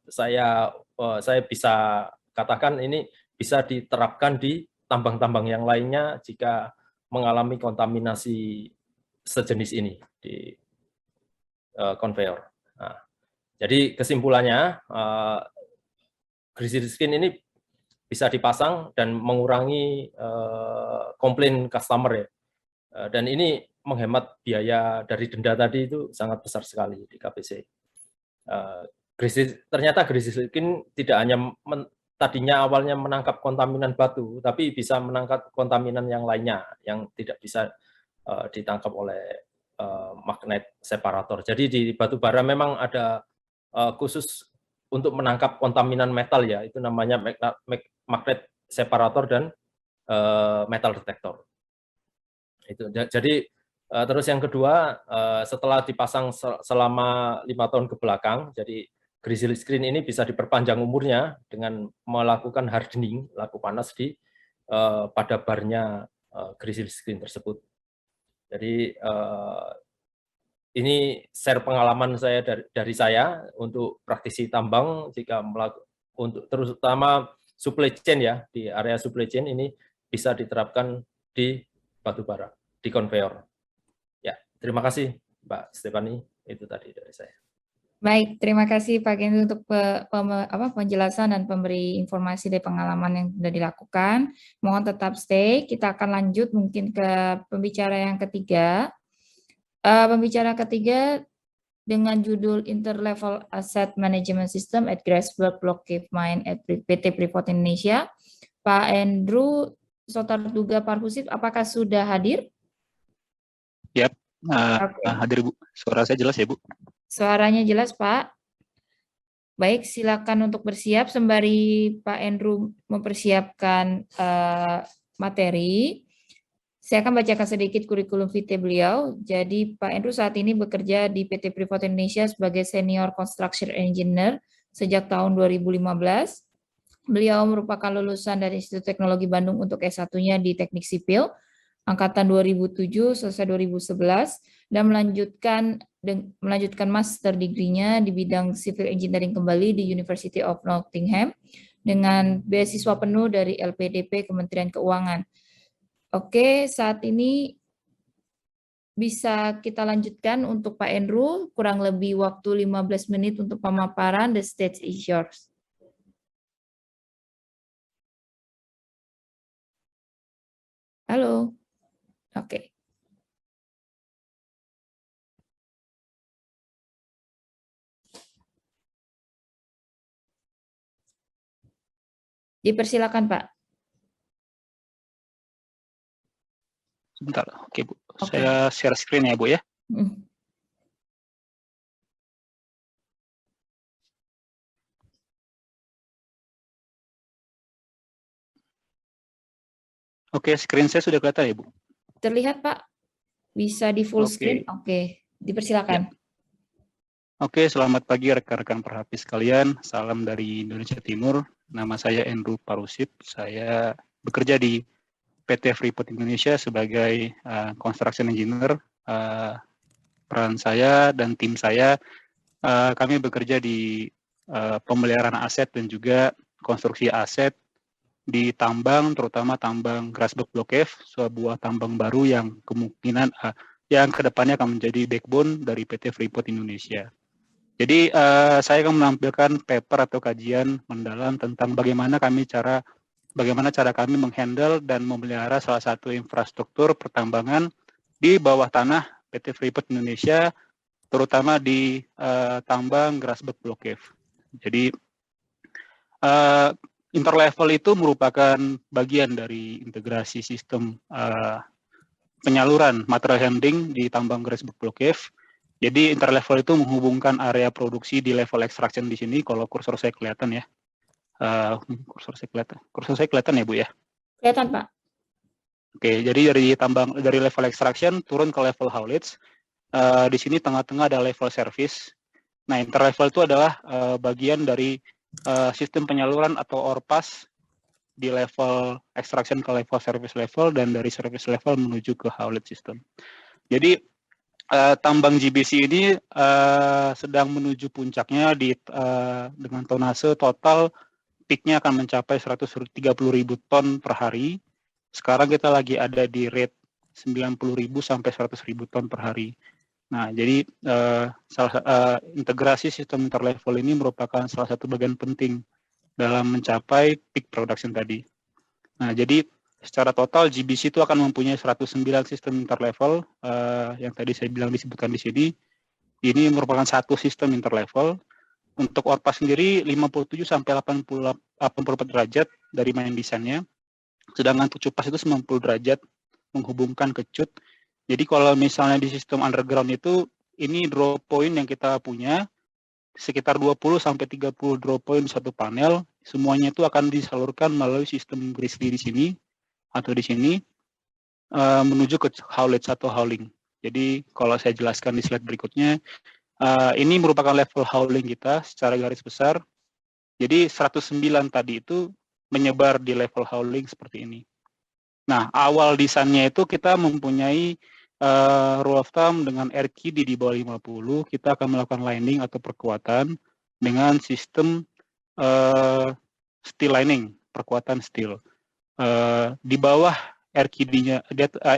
[SPEAKER 2] saya bisa katakan ini bisa diterapkan di tambang-tambang yang lainnya jika mengalami kontaminasi sejenis ini di konveyor. Nah, jadi kesimpulannya grizzly screen ini bisa dipasang dan mengurangi komplain customer ya. Dan ini menghemat biaya dari denda tadi itu sangat besar sekali di KPC. Ternyata grizzly screen tidak hanya tadinya awalnya menangkap kontaminan batu, tapi bisa menangkap kontaminan yang lainnya yang tidak bisa ditangkap oleh magnet separator. Jadi di batu bara memang ada khusus untuk menangkap kontaminan metal ya, itu namanya magnet separator dan metal detektor. Itu. Jadi terus yang kedua, setelah dipasang selama 5 tahun ke belakang, jadi grizzly screen ini bisa diperpanjang umurnya dengan melakukan hardening, laku panas pada barnya grizzly screen tersebut. Jadi ini share pengalaman saya dari saya untuk praktisi tambang jika untuk terutama supply chain ya, di area supply chain ini bisa diterapkan di batubara, di konveyor. Ya, terima kasih Mbak Stefani, itu tadi dari saya.
[SPEAKER 3] Baik, terima kasih Pak Gendy untuk penjelasan dan pemberi informasi dari pengalaman yang sudah dilakukan. Mohon tetap stay, kita akan lanjut mungkin ke pembicara yang ketiga. Pembicara ketiga dengan judul Interlevel Asset Management System at Grasberg Block Cave Mine at PT Freeport Indonesia. Pak Andrew Sotarduga Parhusit, apakah sudah hadir?
[SPEAKER 5] Yap,
[SPEAKER 3] Oke.
[SPEAKER 5] hadir Bu. Suara saya jelas ya Bu?
[SPEAKER 3] Suaranya jelas Pak. Baik, silakan untuk bersiap sembari Pak Andrew mempersiapkan materi. Saya akan bacakan sedikit kurikulum vitae beliau. Jadi Pak Andrew saat ini bekerja di PT Freeport Indonesia sebagai Senior Construction Engineer sejak tahun 2015. Beliau merupakan lulusan dari Institut Teknologi Bandung untuk S1-nya di Teknik Sipil, angkatan 2007, selesai 2011, dan melanjutkan master degree-nya di bidang Civil Engineering kembali di University of Nottingham dengan beasiswa penuh dari LPDP Kementerian Keuangan. Oke, saat ini bisa kita lanjutkan untuk Pak Andrew, kurang lebih waktu 15 menit untuk pemaparan. The stage is yours. Halo. Oke. Dipersilakan, Pak.
[SPEAKER 5] Sebentar, oke Bu.
[SPEAKER 3] Oke.
[SPEAKER 5] Saya share screen ya Bu ya. Oke, screen saya sudah kelihatan ya Bu?
[SPEAKER 3] Terlihat, Pak. Bisa di full
[SPEAKER 5] Oke.
[SPEAKER 3] screen. Oke, dipersilakan.
[SPEAKER 5] Oke, selamat pagi rekan-rekan perhapi sekalian. Salam dari Indonesia Timur. Nama saya Andrew Parhusit. Saya bekerja di PT Freeport Indonesia sebagai construction engineer. Peran saya dan tim saya, kami bekerja di pemeliharaan aset dan juga konstruksi aset di tambang, terutama tambang Grasberg Block Cave, sebuah tambang baru yang kemungkinan yang kedepannya akan menjadi backbone dari PT Freeport Indonesia. Jadi saya akan menampilkan paper atau kajian mendalam tentang bagaimana cara kami menghandle dan memelihara salah satu infrastruktur pertambangan di bawah tanah PT Freeport Indonesia, terutama di tambang Grasberg Block Cave. Jadi interlevel itu merupakan bagian dari integrasi sistem penyaluran material handling di tambang Grasberg Block Cave. Jadi interlevel itu menghubungkan area produksi di level extraction di sini. Kalau kursor saya kelihatan ya, kursor saya kelihatan ya Bu ya.
[SPEAKER 3] Kelihatan Pak.
[SPEAKER 5] Oke, jadi dari level extraction turun ke level haulage. Di sini tengah-tengah ada level service. Nah, interlevel itu adalah bagian dari sistem penyaluran atau ORPAS di level extraction ke level service level dan dari service level menuju ke haulage system. Jadi tambang GBC ini sedang menuju puncaknya dengan tonase total peaknya akan mencapai 130.000 ton per hari. Sekarang kita lagi ada di rate 90.000 sampai 100.000 ton per hari. Nah, jadi integrasi sistem interlevel ini merupakan salah satu bagian penting dalam mencapai peak production tadi. Nah, jadi secara total GBC itu akan mempunyai 109 sistem interlevel yang tadi saya bilang disebutkan di sini. Ini merupakan satu sistem interlevel Untuk ORPAS sendiri 57 sampai 84 derajat dari main desainnya. Sedangkan untuk CUPAS itu 90 derajat menghubungkan ke CUT. Jadi kalau misalnya di sistem underground itu ini draw point yang kita punya sekitar 20 sampai 30 draw point di satu panel, semuanya itu akan disalurkan melalui sistem Grizzly di sini atau di sini menuju ke howlets atau howling. Jadi kalau saya jelaskan di slide berikutnya, ini merupakan level howling kita secara garis besar. Jadi 109 tadi itu menyebar di level howling seperti ini. Nah, awal desainnya itu kita mempunyai rule of thumb dengan RQD di bawah 50, kita akan melakukan lining atau perkuatan dengan sistem steel lining, perkuatan steel. Di bawah RQD-nya,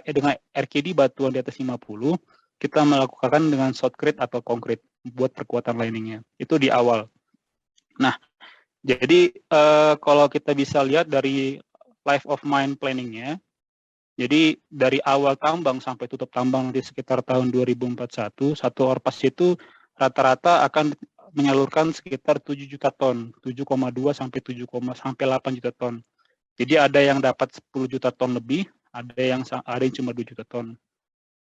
[SPEAKER 5] dengan RQD batuan di atas 50, kita melakukan dengan shotcrete atau konkret buat perkuatan liningnya. Itu di awal. Nah, jadi kalau kita bisa lihat dari life of mine planningnya, jadi dari awal tambang sampai tutup tambang di sekitar tahun 2041, satu ORPAS itu rata-rata akan menyalurkan sekitar 7 juta ton, 7,2 sampai 8 juta ton. Jadi ada yang dapat 10 juta ton lebih, ada yang cuma 2 juta ton.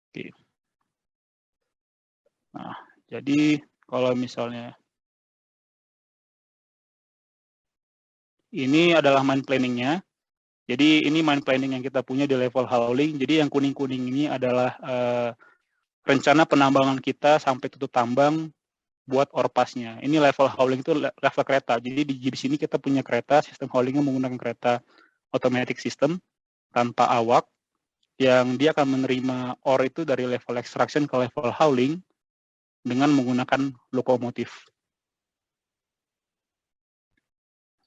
[SPEAKER 5] Oke. Nah, jadi kalau misalnya ini adalah mine planningnya. Jadi ini mine planning yang kita punya di level howling. Jadi yang kuning-kuning ini adalah rencana penambangan kita sampai tutup tambang buat ORPAS-nya. Ini level howling itu level kereta. Jadi di sini kita punya kereta, sistem howlingnya menggunakan kereta automatic system tanpa awak, yang dia akan menerima ore itu dari level extraction ke level howling dengan menggunakan lokomotif.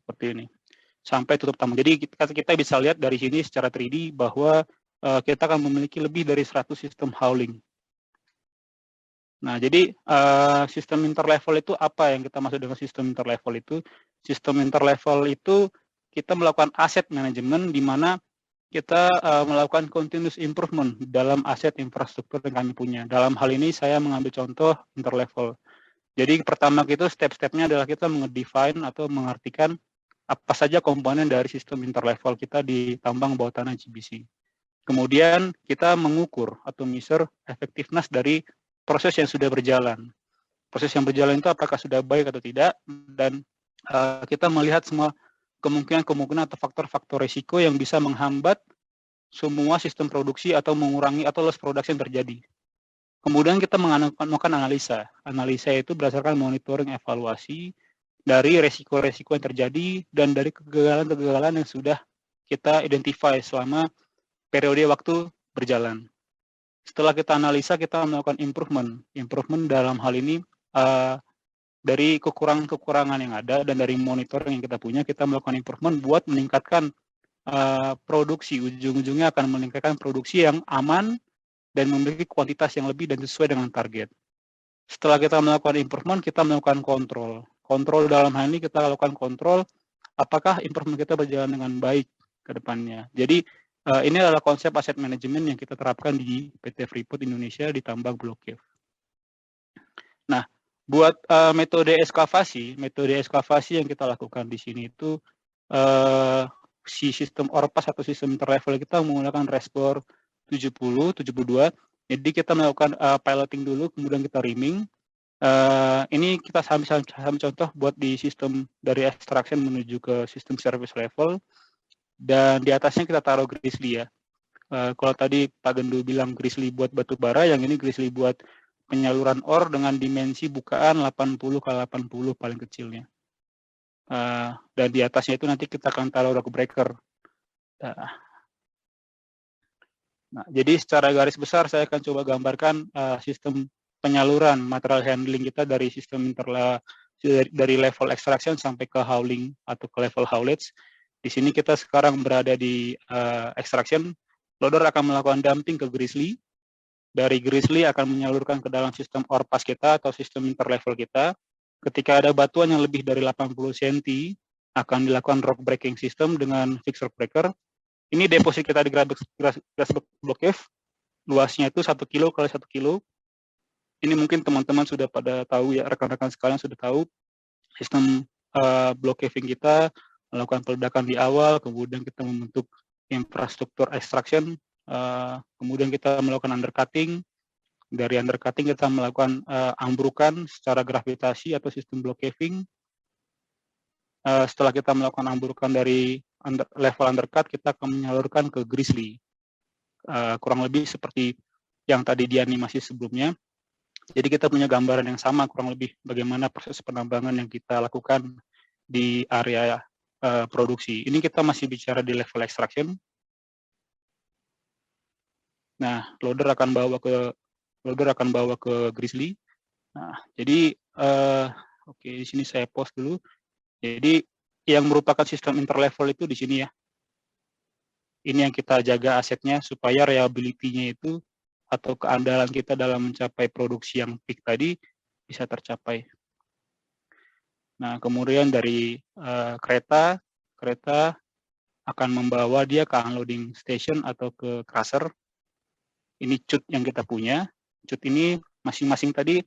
[SPEAKER 5] Seperti ini. Sampai tutup tambang. Jadi kita bisa lihat dari sini secara 3D bahwa kita akan memiliki lebih dari 100 sistem howling. Nah, jadi sistem interlevel itu apa yang kita maksud dengan sistem interlevel itu? Sistem interlevel itu kita melakukan asset management di mana kita melakukan continuous improvement dalam aset infrastruktur yang kami punya. Dalam hal ini saya mengambil contoh interlevel. Jadi pertama itu step-stepnya adalah kita mengedefine atau mengartikan apa saja komponen dari sistem interlevel kita di tambang bawah tanah GBC. Kemudian kita mengukur atau measure effectiveness dari proses yang sudah berjalan. Proses yang berjalan itu apakah sudah baik atau tidak, dan kita melihat semua kemungkinan atau faktor-faktor risiko yang bisa menghambat semua sistem produksi atau mengurangi atau loss production terjadi. Kemudian kita melakukan analisa. Analisa itu berdasarkan monitoring evaluasi dari resiko-resiko yang terjadi dan dari kegagalan-kegagalan yang sudah kita identify selama periode waktu berjalan. Setelah kita analisa, kita melakukan improvement. Improvement dalam hal ini dari kekurangan-kekurangan yang ada dan dari monitoring yang kita punya, kita melakukan improvement buat meningkatkan produksi. Ujung-ujungnya akan meningkatkan produksi yang aman dan memiliki kuantitas yang lebih dan sesuai dengan target. Setelah kita melakukan improvement, kita melakukan kontrol. Kontrol dalam hal ini kita lakukan kontrol apakah improvement kita berjalan dengan baik ke depannya. Jadi ini adalah konsep aset manajemen yang kita terapkan di PT Freeport Indonesia di tambang Blue Cave. Nah, buat metode eskavasi yang kita lakukan di sini itu si sistem ORPAS atau sistem interlevel kita menggunakan Respor 70, 72. Jadi kita melakukan piloting dulu, kemudian kita reaming. Ini kita sambil contoh buat di sistem dari extraction menuju ke sistem service level. Dan di atasnya kita taruh Grizzly ya. Kalau tadi Pak Gendu bilang Grizzly buat batu bara, yang ini Grizzly buat penyaluran ore dengan dimensi bukaan 80 x 80 paling kecilnya. Dan di atasnya itu nanti kita akan taruh rock breaker. Nah, jadi secara garis besar saya akan coba gambarkan sistem penyaluran material handling kita dari sistem dari level extraction sampai ke hauling atau ke level haulage. Di sini kita sekarang berada di extraction. Loader akan melakukan dumping ke Grizzly. Dari Grizzly akan menyalurkan ke dalam sistem ORPAS kita atau sistem interlevel kita. Ketika ada batuan yang lebih dari 80 cm, akan dilakukan rock breaking system dengan fixed rock breaker. Ini deposit kita di Grasberg Block Cave. Luasnya itu 1 kilo kali 1 kilo. Ini mungkin teman-teman sudah pada tahu ya, rekan-rekan sekalian sudah tahu. sistem block caving kita, melakukan peledakan di awal, kemudian kita membentuk infrastruktur extraction, kemudian kita melakukan undercutting. Dari undercutting kita melakukan ambrukan secara gravitasi atau sistem block caving. Setelah kita melakukan ambrukan dari level undercut, kita akan menyalurkan ke grizzly. Kurang lebih seperti yang tadi di animasi sebelumnya. Jadi kita punya gambaran yang sama kurang lebih bagaimana proses penambangan yang kita lakukan di area produksi. Ini kita masih bicara di level extraction. Nah, loader akan bawa ke grizzly. Nah, jadi oke, di sini saya pause dulu. Jadi yang merupakan sistem interlevel itu di sini ya. Ini yang kita jaga asetnya supaya reliability-nya itu atau keandalan kita dalam mencapai produksi yang peak tadi bisa tercapai. Nah, kemudian dari kereta akan membawa dia ke unloading station atau ke crusher. Ini cut yang kita punya. Cut ini masing-masing tadi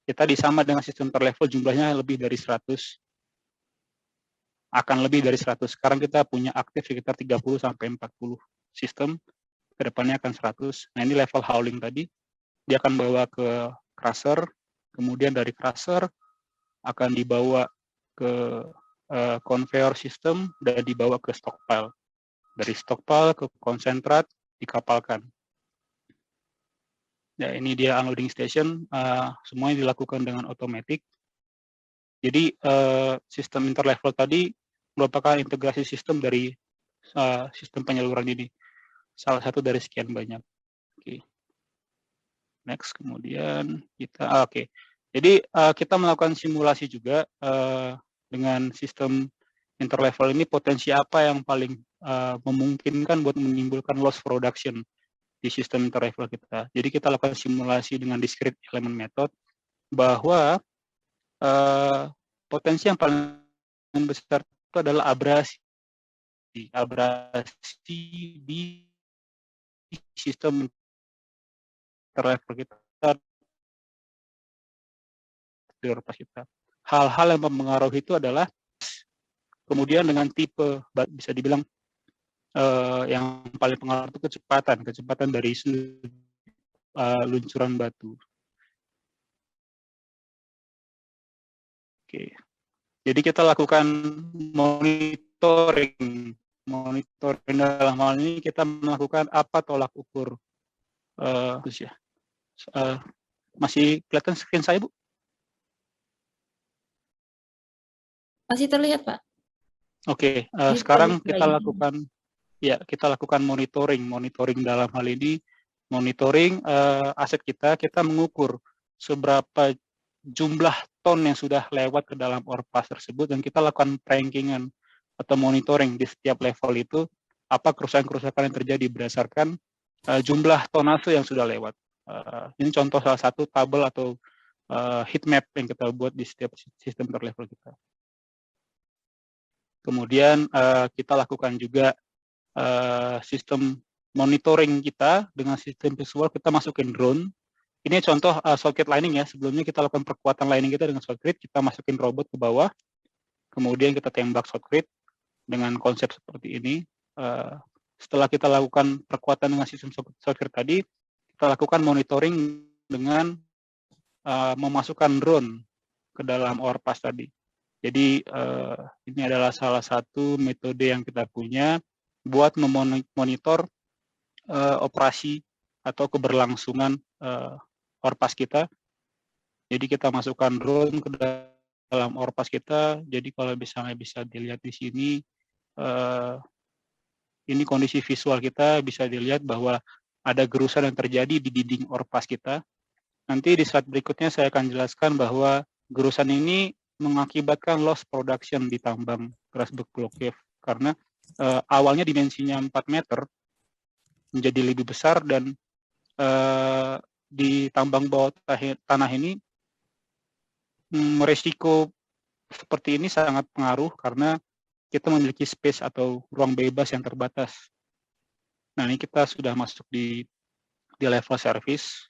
[SPEAKER 5] kita disama dengan sistem interlevel jumlahnya lebih dari 100. Akan lebih dari 100. Sekarang kita punya aktif sekitar 30 sampai 40 sistem. Kedepannya akan 100. Nah, ini level hauling tadi. Dia akan bawa ke crusher. Kemudian dari crusher akan dibawa ke conveyor system dan dibawa ke stockpile. Dari stockpile ke konsentrat dikapalkan. Ya, ini dia unloading station. Semuanya dilakukan dengan otomatis. Jadi sistem interlevel tadi merupakan integrasi sistem dari sistem penyaluran ini. Salah satu dari sekian banyak. Oke. Next, kemudian kita, oke. Jadi kita melakukan simulasi juga dengan sistem interlevel ini, potensi apa yang paling memungkinkan buat menimbulkan loss production di sistem interlevel kita. Jadi kita lakukan simulasi dengan discrete element method bahwa potensi yang paling besar itu adalah abrasi di sistem interlevel kita, di orpas kita. Hal-hal yang mempengaruhi itu adalah kemudian dengan tipe, bisa dibilang yang paling pengaruh itu kecepatan dari luncuran batu. Oke. Jadi kita lakukan monitoring dalam hal ini kita melakukan apa tolak ukur. Terus ya. Masih kelihatan screen saya, Bu?
[SPEAKER 3] Masih terlihat, Pak.
[SPEAKER 5] Oke,
[SPEAKER 3] Ini
[SPEAKER 5] sekarang
[SPEAKER 3] terlihat
[SPEAKER 5] kita lakukan monitoring dalam hal ini monitoring aset kita mengukur seberapa jumlah ton yang sudah lewat ke dalam orpas tersebut dan kita lakukan rankingan atau monitoring di setiap level itu apa kerusakan-kerusakan yang terjadi berdasarkan jumlah tonase yang sudah lewat. Ini contoh salah satu tabel atau heat map yang kita buat di setiap sistem interlevel kita. Kemudian kita lakukan juga sistem monitoring kita dengan sistem visual, kita masukin drone. Ini contoh socket lining ya, sebelumnya kita lakukan perkuatan lining kita dengan socket, kita masukin robot ke bawah, kemudian kita tembak socket dengan konsep seperti ini. Setelah kita lakukan perkuatan dengan sistem socket tadi, kita lakukan monitoring dengan memasukkan drone ke dalam orpas tadi. Jadi ini adalah salah satu metode yang kita punya buat memonitor operasi atau keberlangsungan orpas kita. Jadi kita masukkan drone ke dalam orpas kita. Jadi kalau misalnya bisa dilihat di sini, ini kondisi visual kita bisa dilihat bahwa ada gerusan yang terjadi di dinding orpas kita. Nanti di slide berikutnya saya akan jelaskan bahwa gerusan ini mengakibatkan loss production di tambang Grasberg Block Cave karena awalnya dimensinya 4 meter menjadi lebih besar dan di tambang bawah tanah ini resiko seperti ini sangat pengaruh karena kita memiliki space atau ruang bebas yang terbatas. Nah, ini kita sudah masuk di level service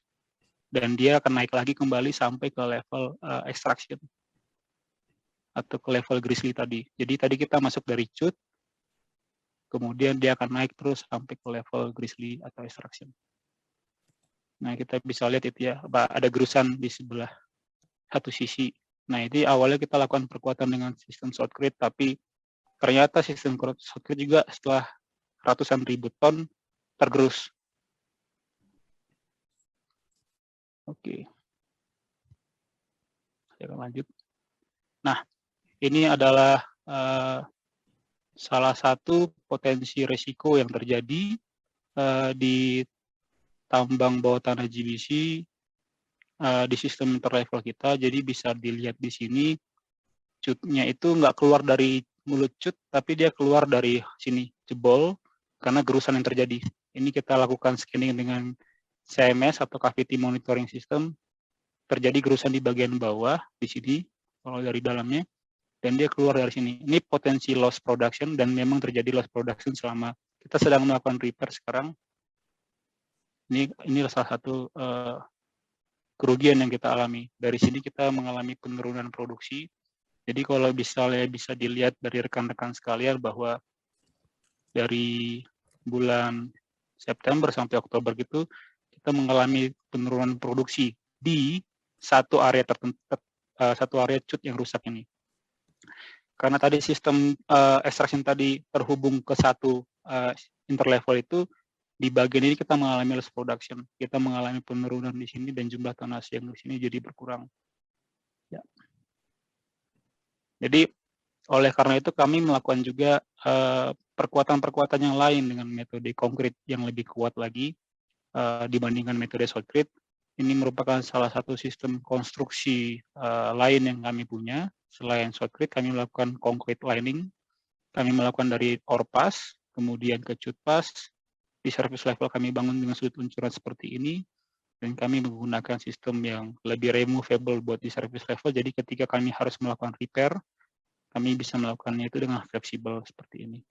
[SPEAKER 5] dan dia akan naik lagi kembali sampai ke level extraction. atau ke level grizzly tadi. Jadi tadi kita masuk dari cut, kemudian dia akan naik terus sampai ke level grizzly atau extraction. Nah, kita bisa lihat itu ya, ada gerusan di sebelah satu sisi. Nah, itu awalnya kita lakukan perkuatan dengan sistem shotcrete, tapi ternyata sistem shotcrete juga setelah ratusan ribu ton tergerus. Oke. Saya akan lanjut. Nah, ini adalah salah satu potensi resiko yang terjadi di tambang bawah tanah GBC di sistem interlevel kita. Jadi bisa dilihat di sini, cutnya itu nggak keluar dari mulut cut, tapi dia keluar dari sini, jebol, karena gerusan yang terjadi. Ini kita lakukan scanning dengan CMS atau Cavity Monitoring System, terjadi gerusan di bagian bawah, di sini, kalau dari dalamnya, dan dia keluar dari sini. Ini potensi loss production, dan memang terjadi loss production selama kita sedang melakukan repair sekarang. Ini salah satu kerugian yang kita alami. Dari sini kita mengalami penurunan produksi. Jadi kalau bisa dilihat dari rekan-rekan sekalian bahwa dari bulan September sampai Oktober gitu, kita mengalami penurunan produksi di satu area tertentu, satu area cut yang rusak ini. Karena tadi sistem extraction tadi terhubung ke satu interlevel itu, di bagian ini kita mengalami loss production. Kita mengalami penurunan di sini dan jumlah tonas yang di sini jadi berkurang. Ya. Jadi oleh karena itu kami melakukan juga perkuatan-perkuatan yang lain dengan metode konkret yang lebih kuat lagi dibandingkan metode shotcrete. Ini merupakan salah satu sistem konstruksi lain yang kami punya. Selain shotcrete, kami melakukan concrete lining. Kami melakukan dari ore pass, kemudian ke cut pass. Di surface level kami bangun dengan sudut luncuran seperti ini. Dan kami menggunakan sistem yang lebih removable buat di surface level. Jadi ketika kami harus melakukan repair, kami bisa melakukannya itu dengan fleksibel seperti ini.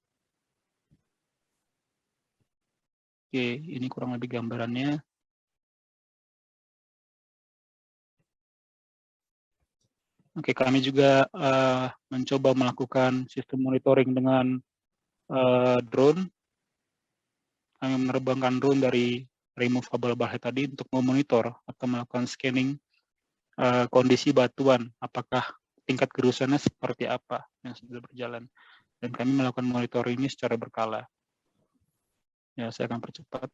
[SPEAKER 5] Oke, ini kurang lebih gambarannya. Oke, kami juga mencoba melakukan sistem monitoring dengan drone. Kami menerbangkan drone dari removable wellhead tadi untuk memonitor atau melakukan scanning kondisi batuan, apakah tingkat gerusannya seperti apa yang sudah berjalan. Dan kami melakukan monitoring ini secara berkala. Ya, saya akan percepat.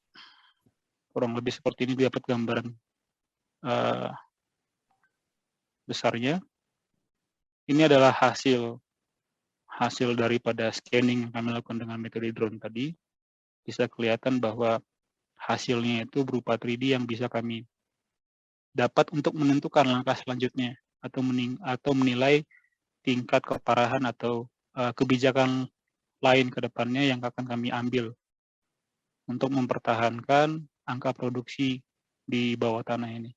[SPEAKER 5] Kurang lebih seperti ini dapat gambaran besarnya. Ini adalah hasil daripada scanning yang kami lakukan dengan metode drone tadi. Bisa kelihatan bahwa hasilnya itu berupa 3D yang bisa kami dapat untuk menentukan langkah selanjutnya atau menilai tingkat keparahan atau kebijakan lain ke depannya yang akan kami ambil untuk mempertahankan angka produksi di bawah tanah ini.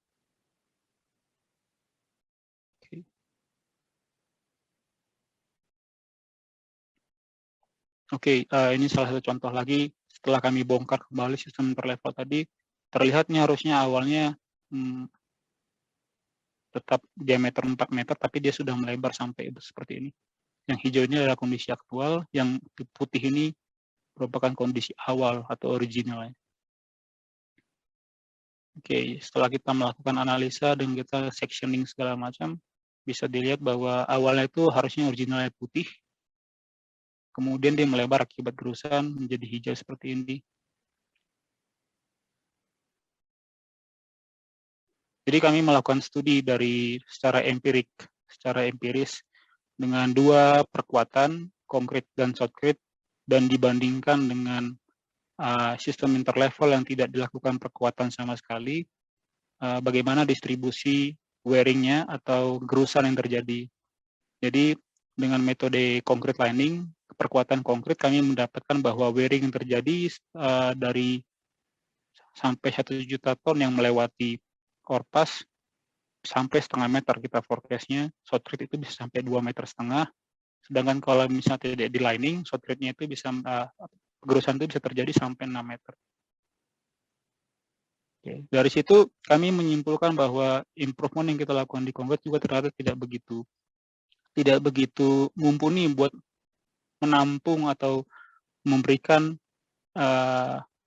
[SPEAKER 5] Oke, ini salah satu contoh lagi setelah kami bongkar kembali sistem interlevel tadi, terlihatnya harusnya awalnya tetap diameter 4 meter, tapi dia sudah melebar sampai seperti ini. Yang hijau ini adalah kondisi aktual, yang putih ini merupakan kondisi awal atau original. Oke, setelah kita melakukan analisa dan kita sectioning segala macam, bisa dilihat bahwa awalnya itu harusnya originalnya putih, kemudian dia melebar akibat gerusan menjadi hijau seperti ini. Jadi kami melakukan studi secara empiris dengan dua perkuatan, konkret dan shotcrete, dan dibandingkan dengan sistem interlevel yang tidak dilakukan perkuatan sama sekali, bagaimana distribusi wearingnya atau gerusan yang terjadi. Jadi dengan metode concrete lining, perkuatan konkret, kami mendapatkan bahwa wearing yang terjadi dari sampai 1 juta ton yang melewati ore pass sampai 0,5 meter kita forecast-nya, shotcrete itu bisa sampai 2,5 meter. Sedangkan kalau misalnya tidak di lining, shotcrete-nya itu bisa gerusan itu bisa terjadi sampai 6 meter. Oke. Dari situ kami menyimpulkan bahwa improvement yang kita lakukan di konkret juga ternyata tidak begitu tidak begitu mumpuni buat menampung atau memberikan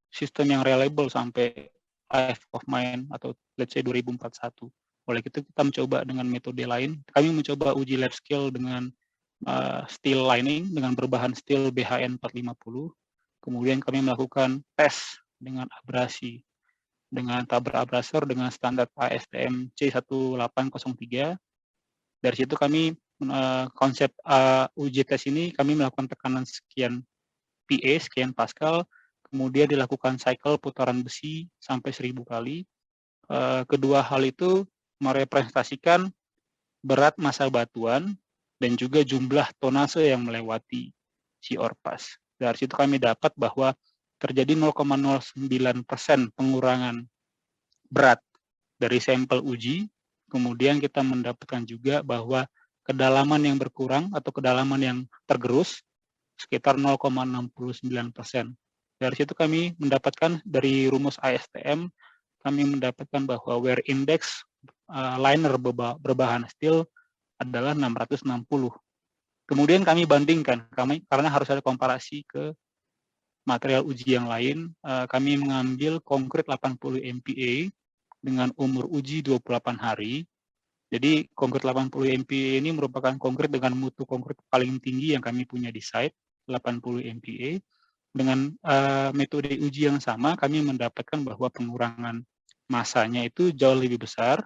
[SPEAKER 5] sistem yang reliable sampai life of mine atau let's say 2041. Oleh itu kita mencoba dengan metode lain. Kami mencoba uji lab scale dengan steel lining dengan berbahan steel BHN 450. Kemudian kami melakukan tes dengan abrasi dengan tabrak abrasor dengan standar ASTM C1803. Dari situ kami konsep uji tes ini kami melakukan tekanan sekian PA, sekian Pascal, kemudian dilakukan cycle putaran besi sampai 1000 kali. Kedua hal itu merepresentasikan berat massa batuan dan juga jumlah tonase yang melewati si orpas. Dari situ kami dapat bahwa terjadi 0,09% pengurangan berat dari sampel uji. Kemudian kita mendapatkan juga bahwa kedalaman yang berkurang atau kedalaman yang tergerus sekitar 0,69%. Dari situ kami mendapatkan dari rumus ASTM, kami mendapatkan bahwa wear index liner berbahan steel adalah 660. Kemudian kami bandingkan, karena harus ada komparasi ke material uji yang lain, kami mengambil konkrit 80 MPa dengan umur uji 28 hari. Jadi konkrit 80 MPa ini merupakan konkrit dengan mutu konkrit paling tinggi yang kami punya di site, 80 MPa. Dengan metode uji yang sama, kami mendapatkan bahwa pengurangan massanya itu jauh lebih besar,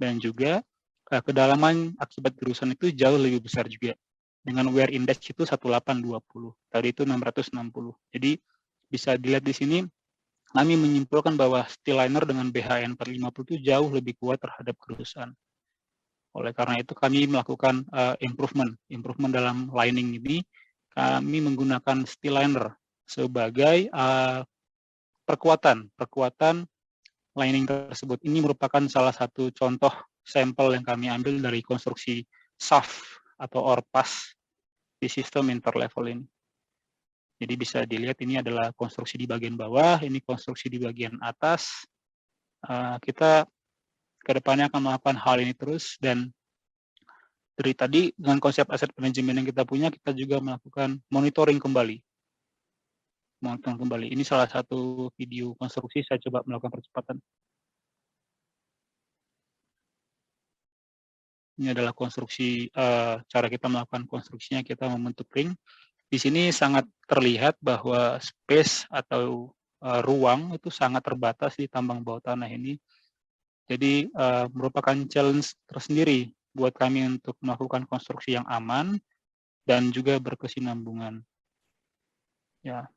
[SPEAKER 5] dan juga kedalaman akibat gerusan itu jauh lebih besar juga. Dengan wear index itu 1820, tadi itu 660. Jadi bisa dilihat di sini, kami menyimpulkan bahwa steel liner dengan BHN 450 itu jauh lebih kuat terhadap gerusan. Oleh karena itu kami melakukan improvement dalam lining ini. Kami menggunakan steel liner sebagai perkuatan lining tersebut. Ini merupakan salah satu contoh sampel yang kami ambil dari konstruksi shaft atau orpas di sistem interlevel ini. Jadi bisa dilihat ini adalah konstruksi di bagian bawah, ini konstruksi di bagian atas. Kita ke depannya akan melakukan hal ini terus, dan dari tadi dengan konsep aset manajemen yang kita punya, kita juga melakukan monitoring kembali. Ini salah satu video konstruksi, saya coba melakukan percepatan. Ini adalah konstruksi, cara kita melakukan konstruksinya, kita membentuk ring. Di sini sangat terlihat bahwa space atau ruang itu sangat terbatas di tambang bawah tanah ini. Jadi merupakan challenge tersendiri buat kami untuk melakukan konstruksi yang aman dan juga berkesinambungan. Ya.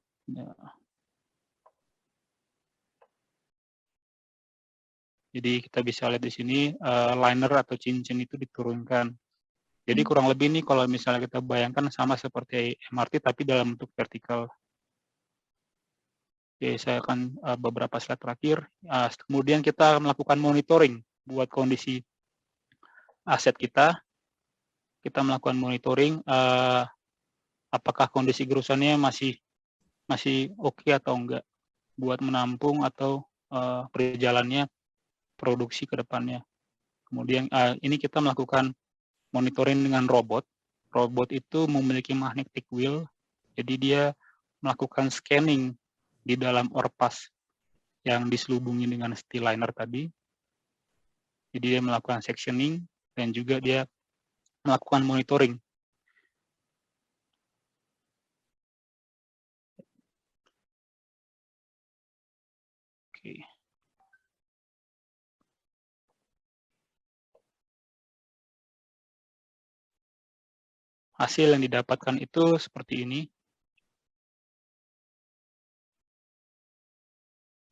[SPEAKER 5] Jadi kita bisa lihat di sini liner atau cincin itu diturunkan. Jadi kurang lebih nih kalau misalnya kita bayangkan sama seperti MRT tapi dalam bentuk vertikal. Oke, saya akan beberapa slide terakhir. Kemudian kita melakukan monitoring buat kondisi aset kita. Kita melakukan monitoring apakah kondisi gerusannya masih oke atau enggak buat menampung atau berjalannya produksi ke depannya. Kemudian ini kita melakukan monitoring dengan robot. Robot itu memiliki magnetic wheel, jadi dia melakukan scanning di dalam orpas yang diselubungi dengan steel liner tadi. Jadi dia melakukan sectioning dan juga dia melakukan monitoring. Oke. Hasil yang didapatkan itu seperti ini.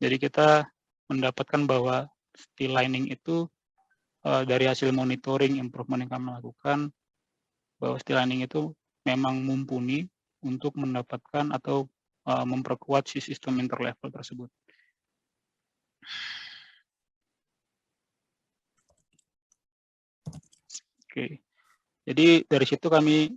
[SPEAKER 5] Jadi kita mendapatkan bahwa steel lining itu dari hasil monitoring improvement yang kami lakukan, bahwa steel lining itu memang mumpuni untuk mendapatkan atau memperkuat si sistem interlevel tersebut. Oke. Jadi dari situ kami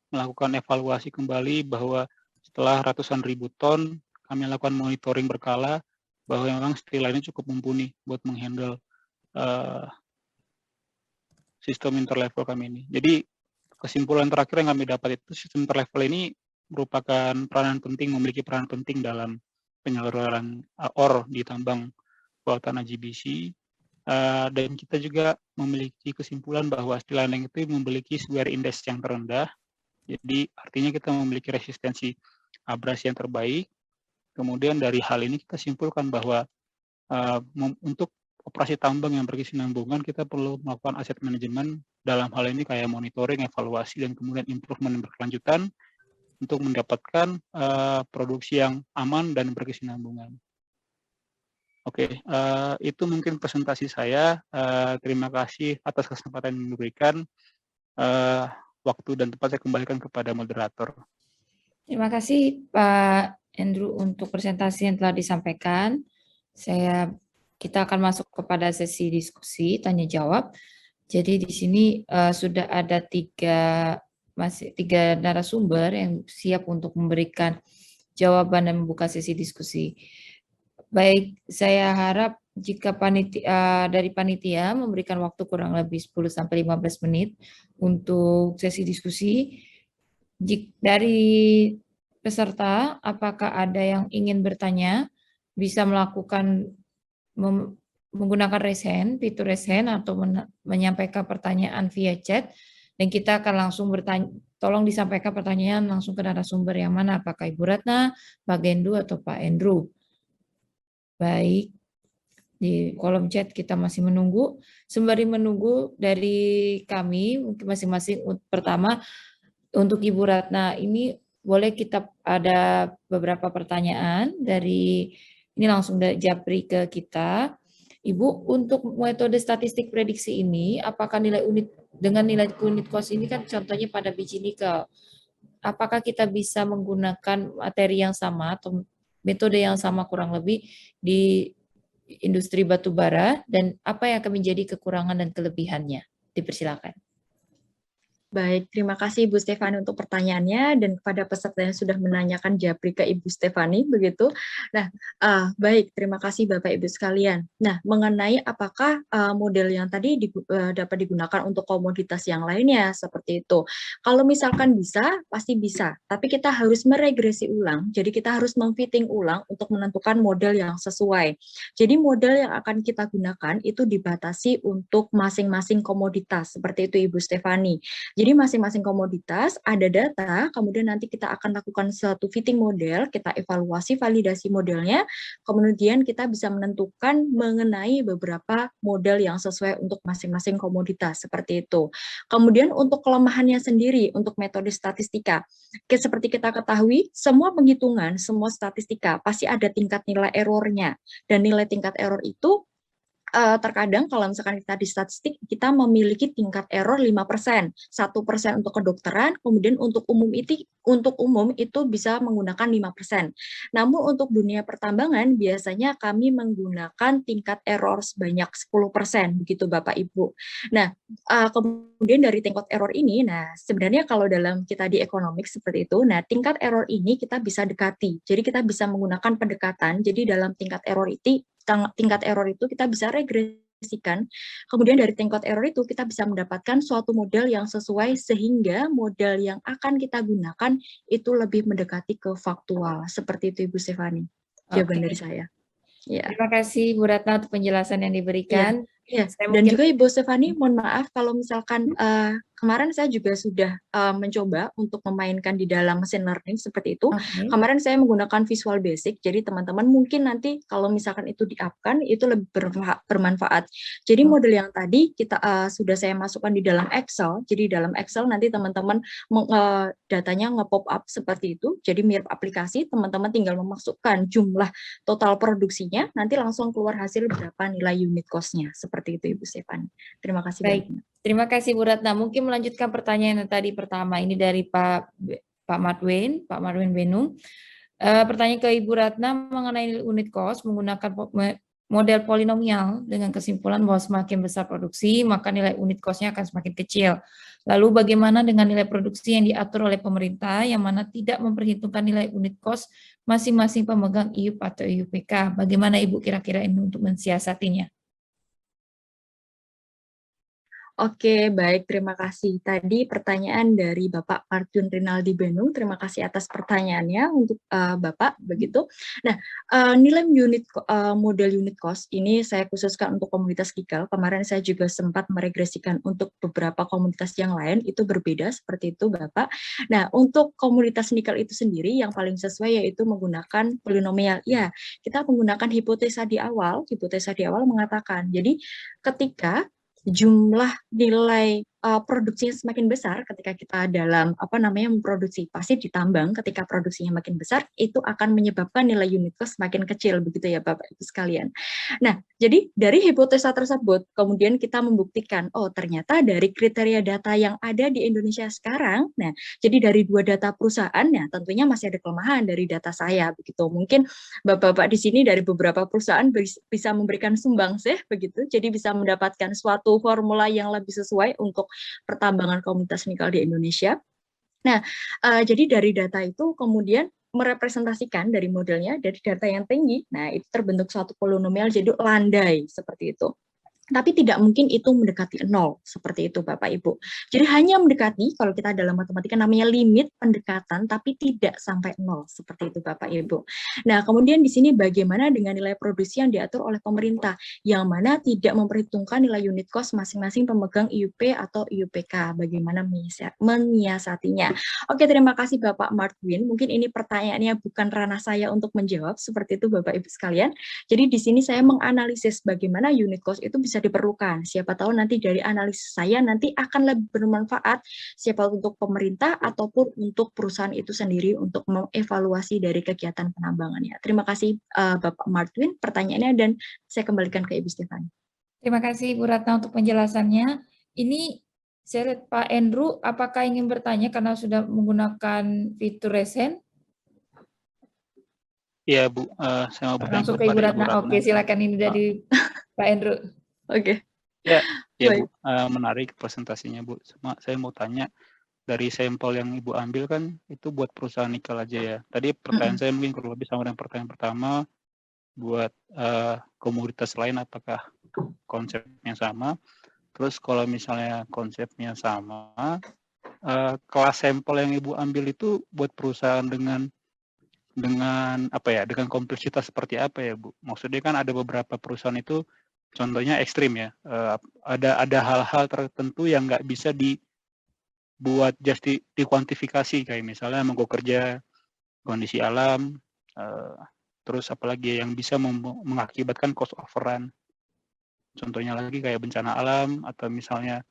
[SPEAKER 5] melakukan evaluasi kembali bahwa setelah ratusan ribu ton, kami lakukan monitoring berkala bahwa memang steel ini cukup mumpuni buat menghandle sistem interlevel kami ini. Jadi kesimpulan terakhir yang kami dapat itu sistem interlevel ini merupakan memiliki peranan penting dalam penyaluran ore di tambang bawah tanah GBC. Dan kita juga memiliki kesimpulan bahwa steel landing itu memiliki wear index yang terendah. Jadi artinya kita memiliki resistensi abrasi yang terbaik. Kemudian dari hal ini kita simpulkan bahwa untuk operasi tambang yang berkesinambungan kita perlu melakukan aset manajemen, dalam hal ini kayak monitoring, evaluasi, dan kemudian improvement yang berkelanjutan untuk mendapatkan produksi yang aman dan berkesinambungan. Oke, itu mungkin presentasi saya. Terima kasih atas kesempatan yang diberikan. Waktu dan tempat saya kembalikan kepada moderator.
[SPEAKER 3] Terima kasih Pak Andrew untuk presentasi yang telah disampaikan. Kita akan masuk kepada sesi diskusi tanya jawab. Jadi di sini sudah ada tiga narasumber yang siap untuk memberikan jawaban dan membuka sesi diskusi. Baik, saya harap jika dari panitia memberikan waktu kurang lebih 10-15 menit untuk sesi diskusi. Dari peserta, apakah ada yang ingin bertanya, bisa menggunakan raise hand, fitur raise hand, atau menyampaikan pertanyaan via chat, dan kita akan langsung bertanya. Tolong disampaikan pertanyaan langsung ke narasumber yang mana, apakah Ibu Ratna, Pak Gendu, atau Pak Andrew. Baik, di kolom chat kita masih menunggu. Sembari menunggu dari kami, mungkin masing-masing pertama, untuk Ibu Ratna, ini boleh kita ada beberapa pertanyaan ini langsung dari Japri ke kita. Ibu, untuk metode statistik prediksi ini, apakah dengan nilai unit cost ini kan contohnya pada biji nikel, apakah kita bisa menggunakan materi yang sama atau metode yang sama kurang lebih di industri batu bara, dan apa yang akan menjadi kekurangan dan kelebihannya? Dipersilakan.
[SPEAKER 4] Baik, terima kasih Ibu Stefani untuk pertanyaannya, dan kepada peserta yang sudah menanyakan Japri ke Ibu Stefani, begitu. Nah, baik, terima kasih Bapak Ibu sekalian. Nah, mengenai apakah model yang tadi dapat digunakan untuk komoditas yang lainnya, seperti itu. Kalau misalkan bisa, pasti bisa, tapi kita harus meregresi ulang, jadi kita harus memfitting ulang untuk menentukan model yang sesuai. Jadi model yang akan kita gunakan itu dibatasi untuk masing-masing komoditas, seperti itu Ibu Stefani. Jadi masing-masing komoditas ada data, kemudian nanti kita akan lakukan suatu fitting model, kita evaluasi validasi modelnya, kemudian kita bisa menentukan mengenai beberapa model yang sesuai untuk masing-masing komoditas, seperti itu. Kemudian untuk kelemahannya sendiri, untuk metode statistika, seperti kita ketahui, semua penghitungan, semua statistika pasti ada tingkat nilai errornya, dan nilai tingkat error itu terkadang kalau misalkan kita di statistik, kita memiliki tingkat error 5%, 1% untuk kedokteran, kemudian untuk umum itu bisa menggunakan 5%. Namun untuk dunia pertambangan biasanya kami menggunakan tingkat error sebanyak 10%, begitu Bapak Ibu. Nah, kemudian dari tingkat error ini, nah sebenarnya kalau dalam kita di ekonomik seperti itu, nah tingkat error ini kita bisa dekati. Jadi kita bisa menggunakan pendekatan, jadi dalam tingkat error itu kita bisa regresikan, kemudian dari tingkat error itu kita bisa mendapatkan suatu model yang sesuai sehingga model yang akan kita gunakan itu lebih mendekati ke faktual. Seperti itu Ibu Stefani, jawaban dari saya. Ya.
[SPEAKER 3] Terima kasih Bu Ratna untuk penjelasan yang diberikan.
[SPEAKER 4] Ya. Dan juga Ibu Stefani, mohon maaf kalau misalkan kemarin saya juga sudah mencoba untuk memainkan di dalam machine learning seperti itu. Okay. Kemarin saya menggunakan Visual Basic, jadi teman-teman mungkin nanti kalau misalkan itu di-up-kan, itu lebih bermanfaat. Jadi model yang tadi kita sudah saya masukkan di dalam Excel, jadi dalam Excel nanti teman-teman datanya nge-pop up seperti itu, jadi mirip aplikasi, teman-teman tinggal memasukkan jumlah total produksinya, nanti langsung keluar hasil berapa nilai unit cost-nya, seperti itu Ibu Stefani. Terima kasih.
[SPEAKER 3] Baik. Terima kasih Bu Ratna. Mungkin melanjutkan pertanyaan yang tadi pertama, ini dari Pak Marwin Benung. Pertanyaan ke Ibu Ratna mengenai unit cost menggunakan model polinomial dengan kesimpulan bahwa semakin besar produksi, maka nilai unit cost-nya akan semakin kecil. Lalu bagaimana dengan nilai produksi yang diatur oleh pemerintah yang mana tidak memperhitungkan nilai unit cost masing-masing pemegang IUP atau IUPK? Bagaimana Ibu kira-kira ini untuk mensiasatinya?
[SPEAKER 4] Oke, baik, terima kasih. Tadi pertanyaan dari Bapak Martun Rinaldi Benu, terima kasih atas pertanyaannya untuk Bapak, begitu. Nah, nilai model unit cost ini saya khususkan untuk komunitas Kikal. Kemarin saya juga sempat meregresikan untuk beberapa komunitas yang lain, itu berbeda seperti itu, Bapak. Nah, untuk komunitas nikel itu sendiri yang paling sesuai yaitu menggunakan polinomial. Ya, kita menggunakan hipotesa di awal. Hipotesa di awal mengatakan, jadi ketika jumlah nilai produksinya semakin besar ketika kita dalam memproduksi pasir di tambang, ketika produksinya makin besar itu akan menyebabkan nilai unit cost semakin kecil, begitu ya Bapak Ibu sekalian. Nah, jadi dari hipotesa tersebut kemudian kita membuktikan, oh ternyata dari kriteria data yang ada di Indonesia sekarang, nah jadi dari 2 data perusahaan, ya tentunya masih ada kelemahan dari data saya, begitu. Mungkin Bapak-bapak di sini dari beberapa perusahaan bisa memberikan sumbangsih, begitu, jadi bisa mendapatkan suatu formula yang lebih sesuai untuk pertambangan komunitas nikel di Indonesia. Nah, jadi dari data itu kemudian merepresentasikan dari modelnya dari data yang tinggi. Nah, itu terbentuk suatu polinomial jadi landai seperti itu. Tapi tidak mungkin itu mendekati 0, seperti itu Bapak Ibu. Jadi hanya mendekati, kalau kita dalam matematika namanya limit pendekatan, tapi tidak sampai 0, seperti itu Bapak Ibu. Nah, kemudian di sini bagaimana dengan nilai produksi yang diatur oleh pemerintah, yang mana tidak memperhitungkan nilai unit cost masing-masing pemegang IUP atau IUPK, bagaimana menyiasatinya. Oke, terima kasih Bapak Martwin. Mungkin ini pertanyaannya bukan ranah saya untuk menjawab, seperti itu Bapak Ibu sekalian. Jadi di sini saya menganalisis bagaimana unit cost itu bisa diperlukan. Siapa tahu nanti dari analisis saya nanti akan lebih bermanfaat siapa untuk pemerintah ataupun untuk perusahaan itu sendiri untuk mengevaluasi dari kegiatan penambangannya. Terima kasih Bapak Martwin pertanyaannya dan saya kembalikan ke Ibu Stefani.
[SPEAKER 3] Terima kasih Bu Ratna untuk penjelasannya. Ini saya lihat Pak Andrew, apakah ingin bertanya karena sudah menggunakan fitur resen?
[SPEAKER 5] Iya Bu, saya mau bertanya
[SPEAKER 3] Langsung ke Ibu Ratna. Oke, silakan ini dari Pak Andrew.
[SPEAKER 4] Oke.
[SPEAKER 5] Ya Bu, menarik presentasinya Bu. Saya mau tanya, dari sampel yang Ibu ambil kan itu buat perusahaan nikel aja ya. Tadi pertanyaan saya mungkin kurang lebih sama dengan pertanyaan pertama, buat komoditas lain apakah konsepnya sama? Terus kalau misalnya konsepnya sama, kelas sampel yang Ibu ambil itu buat perusahaan dengan kompleksitas seperti apa ya Bu? Maksudnya kan ada beberapa perusahaan itu contohnya ekstrim ya, ada hal-hal tertentu yang nggak bisa dibuat dikuantifikasi, kayak misalnya mogok kerja, kondisi alam, terus apalagi yang bisa mengakibatkan cost overrun. Contohnya lagi kayak bencana alam atau misalnya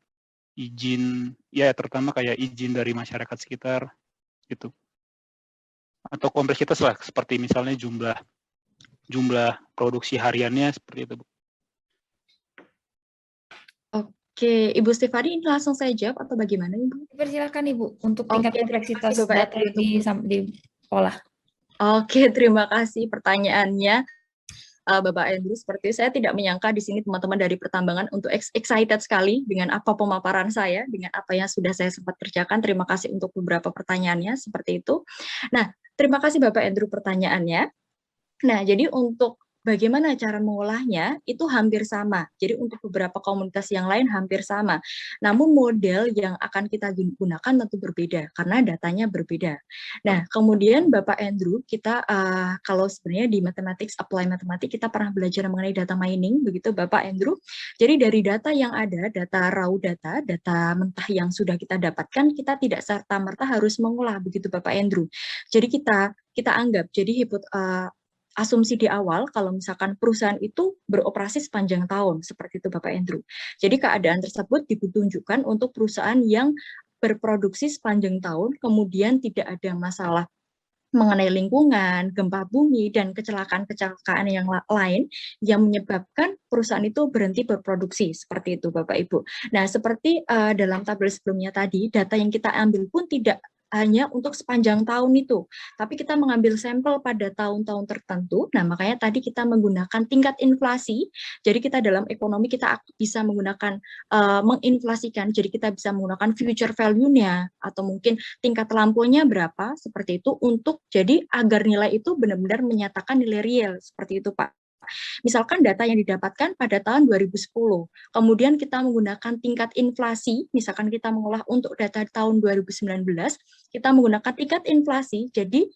[SPEAKER 5] izin, ya terutama kayak izin dari masyarakat sekitar gitu. Atau kompleksitas lah, seperti misalnya jumlah produksi hariannya seperti itu Bu.
[SPEAKER 4] Oke, Ibu Stefani ini langsung saya jawab atau bagaimana Ibu?
[SPEAKER 3] Persilakan Ibu untuk tingkat kompleksitas data yang diolah.
[SPEAKER 4] Oke, terima kasih pertanyaannya Bapak Andrew. Seperti saya tidak menyangka di sini teman-teman dari pertambangan untuk excited sekali dengan apa pemaparan saya, dengan apa yang sudah saya sempat kerjakan. Terima kasih untuk beberapa pertanyaannya seperti itu. Nah, terima kasih Bapak Andrew pertanyaannya. Nah, jadi untuk bagaimana cara mengolahnya itu hampir sama. Jadi untuk beberapa komunitas yang lain hampir sama. Namun model yang akan kita gunakan tentu berbeda karena datanya berbeda. Nah, kemudian Bapak Andrew, kita kalau sebenarnya di apply matematik kita pernah belajar mengenai data mining, begitu Bapak Andrew. Jadi dari data yang ada, data raw data mentah yang sudah kita dapatkan, kita tidak serta-merta harus mengolah, begitu Bapak Andrew. Jadi kita anggap, jadi asumsi di awal kalau misalkan perusahaan itu beroperasi sepanjang tahun, seperti itu Bapak Andrew. Jadi keadaan tersebut ditunjukkan untuk perusahaan yang berproduksi sepanjang tahun, kemudian tidak ada masalah mengenai lingkungan, gempa bumi, dan kecelakaan-kecelakaan yang lain yang menyebabkan perusahaan itu berhenti berproduksi, seperti itu Bapak Ibu. Nah, seperti dalam tabel sebelumnya tadi, data yang kita ambil pun tidak hanya untuk sepanjang tahun itu, tapi kita mengambil sampel pada tahun-tahun tertentu. Nah, makanya tadi kita menggunakan tingkat inflasi. Jadi kita dalam ekonomi kita bisa menggunakan menginflasikan. Jadi kita bisa menggunakan future value-nya atau mungkin tingkat lampunya berapa seperti itu untuk jadi agar nilai itu benar-benar menyatakan nilai real seperti itu Pak Misalkan data yang didapatkan pada tahun 2010, kemudian kita menggunakan tingkat inflasi, misalkan kita mengolah untuk data tahun 2019, kita menggunakan tingkat inflasi, jadi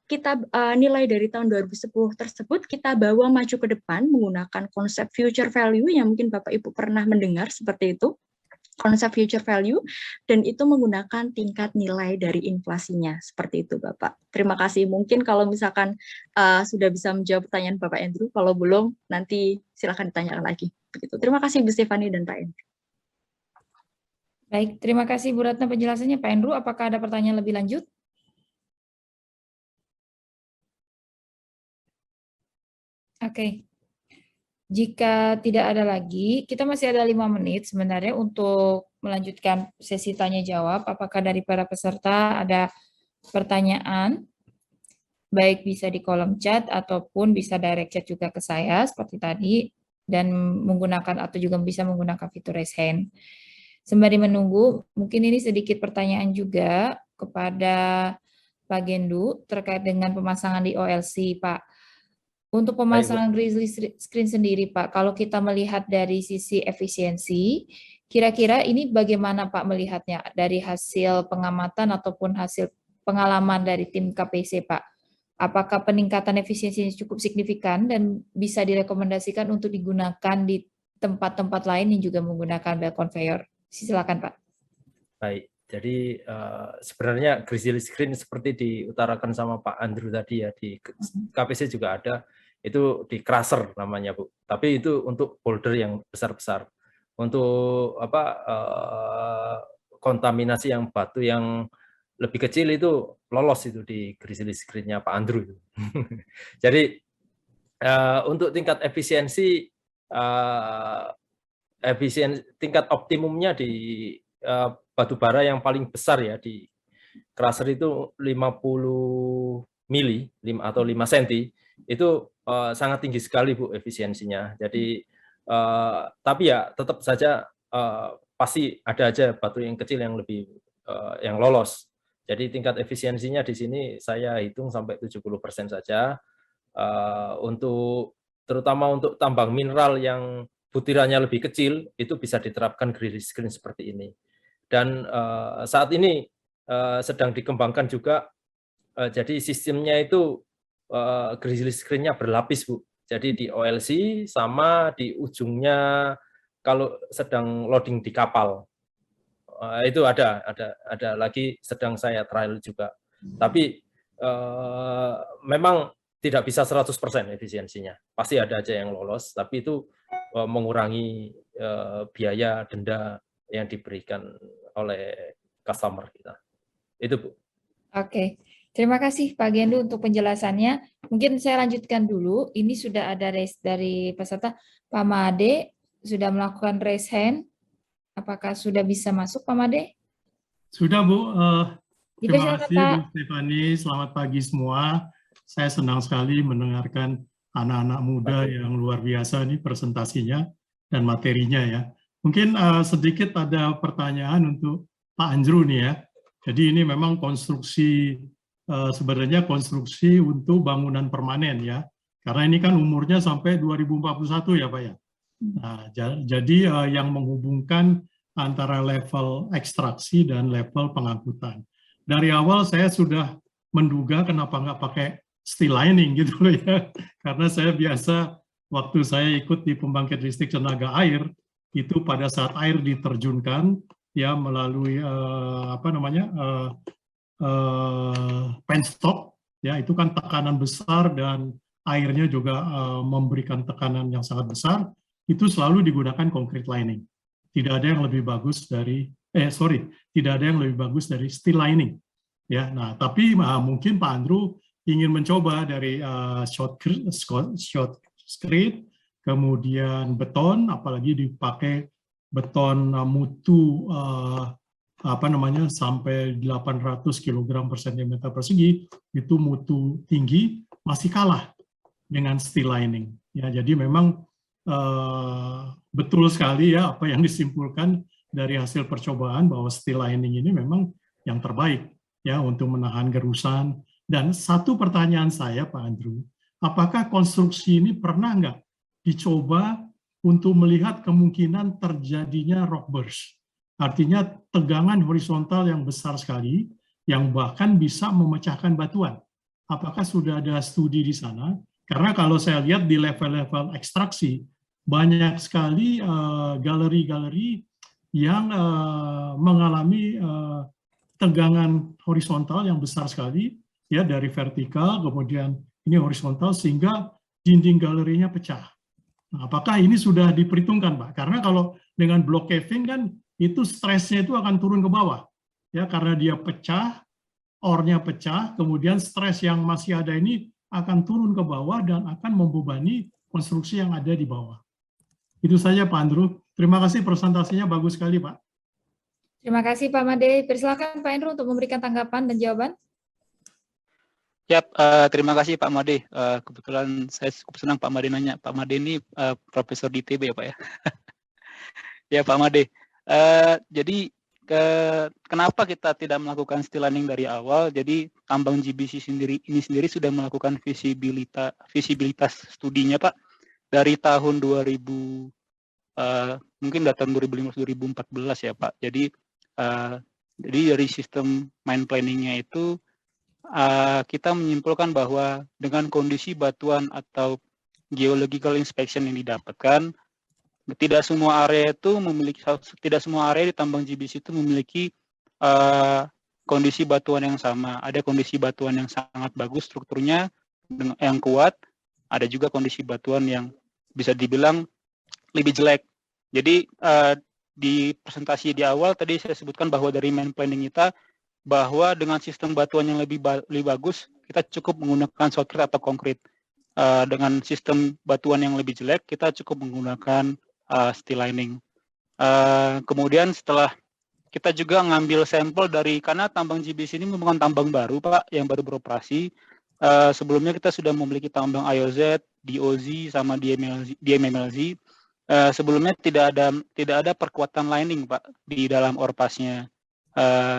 [SPEAKER 4] kita nilai dari tahun 2010 tersebut kita bawa maju ke depan menggunakan konsep future value yang mungkin Bapak Ibu pernah mendengar seperti itu, konsep future value, dan itu menggunakan tingkat nilai dari inflasinya, seperti itu Bapak. Terima kasih, mungkin kalau misalkan sudah bisa menjawab pertanyaan Bapak Andrew, kalau belum nanti silakan ditanyakan lagi. Begitu. Terima kasih Bu Stefani dan Pak Andrew.
[SPEAKER 3] Baik, terima kasih Bu Ratna penjelasannya. Pak Andrew, apakah ada pertanyaan lebih lanjut? Oke. Jika tidak ada lagi, kita masih ada 5 menit sebenarnya untuk melanjutkan sesi tanya jawab. Apakah dari para peserta ada pertanyaan? Baik bisa di kolom chat ataupun bisa direct chat juga ke saya seperti tadi, dan menggunakan atau juga bisa menggunakan fitur raise hand. Sembari menunggu, mungkin ini sedikit pertanyaan juga kepada Pak Gendu terkait dengan pemasangan di OLC, Pak. Untuk pemasangan Grizzly Screen sendiri, Pak, kalau kita melihat dari sisi efisiensi, kira-kira ini bagaimana Pak melihatnya dari hasil pengamatan ataupun hasil pengalaman dari tim KPC, Pak? Apakah peningkatan efisiensinya cukup signifikan dan bisa direkomendasikan untuk digunakan di tempat-tempat lain yang juga menggunakan belt conveyor? Silakan, Pak.
[SPEAKER 2] Baik, jadi sebenarnya Grizzly Screen seperti diutarakan sama Pak Andrew tadi ya, di KPC juga ada, itu di crusher namanya Bu. Tapi itu untuk boulder yang besar-besar. Untuk kontaminasi yang batu yang lebih kecil itu lolos itu di Grizzly Screen-nya Pak Andrew. Jadi untuk tingkat efisiensi, tingkat optimumnya di batu bara yang paling besar ya di crusher itu 50 mili atau 5 cm itu sangat tinggi sekali Bu efisiensinya. Jadi tapi ya tetap saja pasti ada aja batu yang kecil yang lebih yang lolos. Jadi tingkat efisiensinya di sini saya hitung sampai 70% saja. Terutama untuk tambang mineral yang butirannya lebih kecil, itu bisa diterapkan Grizzly Screen seperti ini. Dan saat ini sedang dikembangkan juga, jadi sistemnya itu Grizzly Screen-nya berlapis, Bu. Jadi di OLC sama di ujungnya kalau sedang loading di kapal. Itu ada lagi sedang saya trial juga. Tapi memang tidak bisa 100% efisiensinya. Pasti ada aja yang lolos, tapi itu mengurangi biaya denda yang diberikan oleh customer kita. Itu Bu.
[SPEAKER 3] Oke, terima kasih Pak Gendu untuk penjelasannya. Mungkin saya lanjutkan dulu. Ini sudah ada raise dari peserta. Pak Made sudah melakukan raise hand. Apakah sudah bisa masuk Pak Made?
[SPEAKER 6] Sudah Bu. Terima kasih
[SPEAKER 3] Pak.
[SPEAKER 6] Bu Stefani. Selamat pagi semua. Saya senang sekali mendengarkan anak-anak muda yang luar biasa nih presentasinya dan materinya ya. Mungkin sedikit ada pertanyaan untuk Pak Andrew nih ya. Jadi ini memang konstruksi, sebenarnya konstruksi untuk bangunan permanen ya. Karena ini kan umurnya sampai 2041 ya Pak ya. Nah, jadi yang menghubungkan antara level ekstraksi dan level pengangkutan. Dari awal saya sudah menduga kenapa nggak pakai steel lining gitu loh ya. Karena saya biasa waktu saya ikut di pembangkit listrik tenaga air, itu pada saat air diterjunkan ya melalui penstock ya, itu kan tekanan besar dan airnya juga memberikan tekanan yang sangat besar. Itu selalu digunakan concrete lining. Tidak ada yang lebih bagus dari tidak ada yang lebih bagus dari steel lining. Ya, nah tapi mungkin Pak Andrew ingin mencoba dari shotcrete, kemudian beton, apalagi dipakai beton mutu sampai 800 kg per cm persegi, itu mutu tinggi, masih kalah dengan steel lining. Ya, jadi memang betul sekali ya apa yang disimpulkan dari hasil percobaan bahwa steel lining ini memang yang terbaik ya untuk menahan gerusan. Dan satu pertanyaan saya Pak Andrew, apakah konstruksi ini pernah nggak dicoba untuk melihat kemungkinan terjadinya rock burst. Artinya tegangan horizontal yang besar sekali, yang bahkan bisa memecahkan batuan. Apakah sudah ada studi di sana? Karena kalau saya lihat di level-level ekstraksi, banyak sekali galeri-galeri yang mengalami tegangan horizontal yang besar sekali, ya, dari vertikal, kemudian ini horizontal, sehingga dinding galerinya pecah. Nah, apakah ini sudah diperhitungkan, Pak? Karena kalau dengan block caving kan itu stresnya itu akan turun ke bawah, ya, karena dia pecah, ore-nya pecah, kemudian stres yang masih ada ini akan turun ke bawah dan akan membebani konstruksi yang ada di bawah. Itu saja, Pak Andrew. Terima kasih, presentasinya bagus sekali, Pak.
[SPEAKER 3] Terima kasih Pak Made. Persilakan Pak Andrew untuk memberikan tanggapan dan jawaban.
[SPEAKER 5] Ya, terima kasih Pak Made. Kebetulan saya cukup senang Pak Made nanya. Pak Made ini profesor di ITB ya Pak ya. Ya Pak Made. Jadi kenapa kita tidak melakukan steel lining dari awal? Jadi tambang GBC ini sendiri sudah melakukan visibilitas studinya Pak dari tahun 2000 mungkin tahun 2015-2014 ya Pak. Jadi dari sistem mine planningnya itu kita menyimpulkan bahwa dengan kondisi batuan atau geological inspection yang didapatkan, tidak semua area di tambang GBC itu memiliki kondisi batuan yang sama. Ada kondisi batuan yang sangat bagus strukturnya, yang kuat. Ada juga kondisi batuan yang bisa dibilang lebih jelek. Jadi di presentasi di awal tadi saya sebutkan bahwa dari mine planning kita, bahwa dengan sistem batuan yang lebih bagus, kita cukup menggunakan shotcrete atau konkrit. Dengan sistem batuan yang lebih jelek, kita cukup menggunakan steel lining. Kemudian setelah kita juga ngambil sampel dari, karena tambang GBC ini merupakan tambang baru Pak, yang baru beroperasi. Sebelumnya kita sudah memiliki tambang IOZ, DOZ, sama DMMLZ. Sebelumnya tidak ada perkuatan lining Pak di dalam ore pass-nya.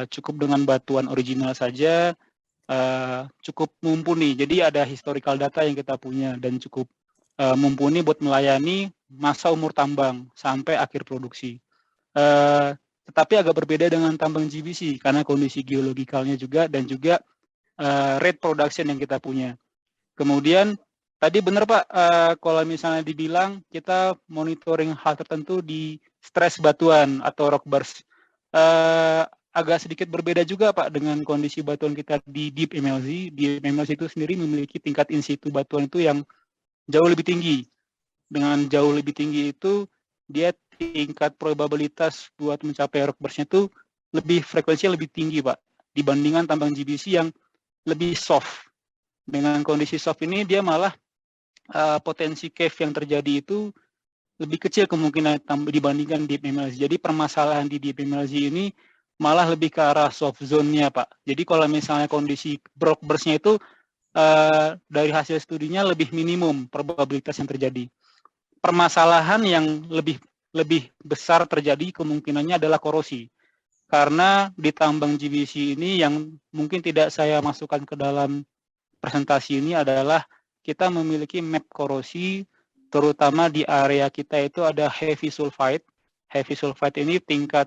[SPEAKER 5] Cukup dengan batuan original saja, cukup mumpuni. Jadi ada historical data yang kita punya dan cukup mumpuni buat melayani masa umur tambang sampai akhir produksi. Tetapi agak berbeda dengan tambang GBC karena kondisi geologikalnya juga dan juga rate production yang kita punya. Kemudian tadi benar Pak, kalau misalnya dibilang kita monitoring hal tertentu di stres batuan atau rock burst. Agak sedikit berbeda juga Pak dengan kondisi batuan kita di Deep MLZ. Deep MLZ itu sendiri memiliki tingkat in situ batuan itu yang jauh lebih tinggi. Dengan jauh lebih tinggi itu, dia tingkat probabilitas buat mencapai rock burst-nya itu frekuensinya lebih tinggi Pak, dibandingkan tambang GBC yang lebih soft. Dengan kondisi soft ini, dia malah potensi cave yang terjadi itu lebih kecil kemungkinan dibandingkan Deep MLZ. Jadi permasalahan di Deep MLZ ini malah lebih ke arah soft zone-nya Pak. Jadi kalau misalnya kondisi rock burst-nya itu dari hasil studinya lebih minimum probabilitas yang terjadi. Permasalahan yang lebih besar terjadi kemungkinannya adalah korosi. Karena di tambang GBC ini yang mungkin tidak saya masukkan ke dalam presentasi ini adalah kita memiliki map korosi, terutama di area kita itu ada heavy sulfide. Heavy sulfide ini tingkat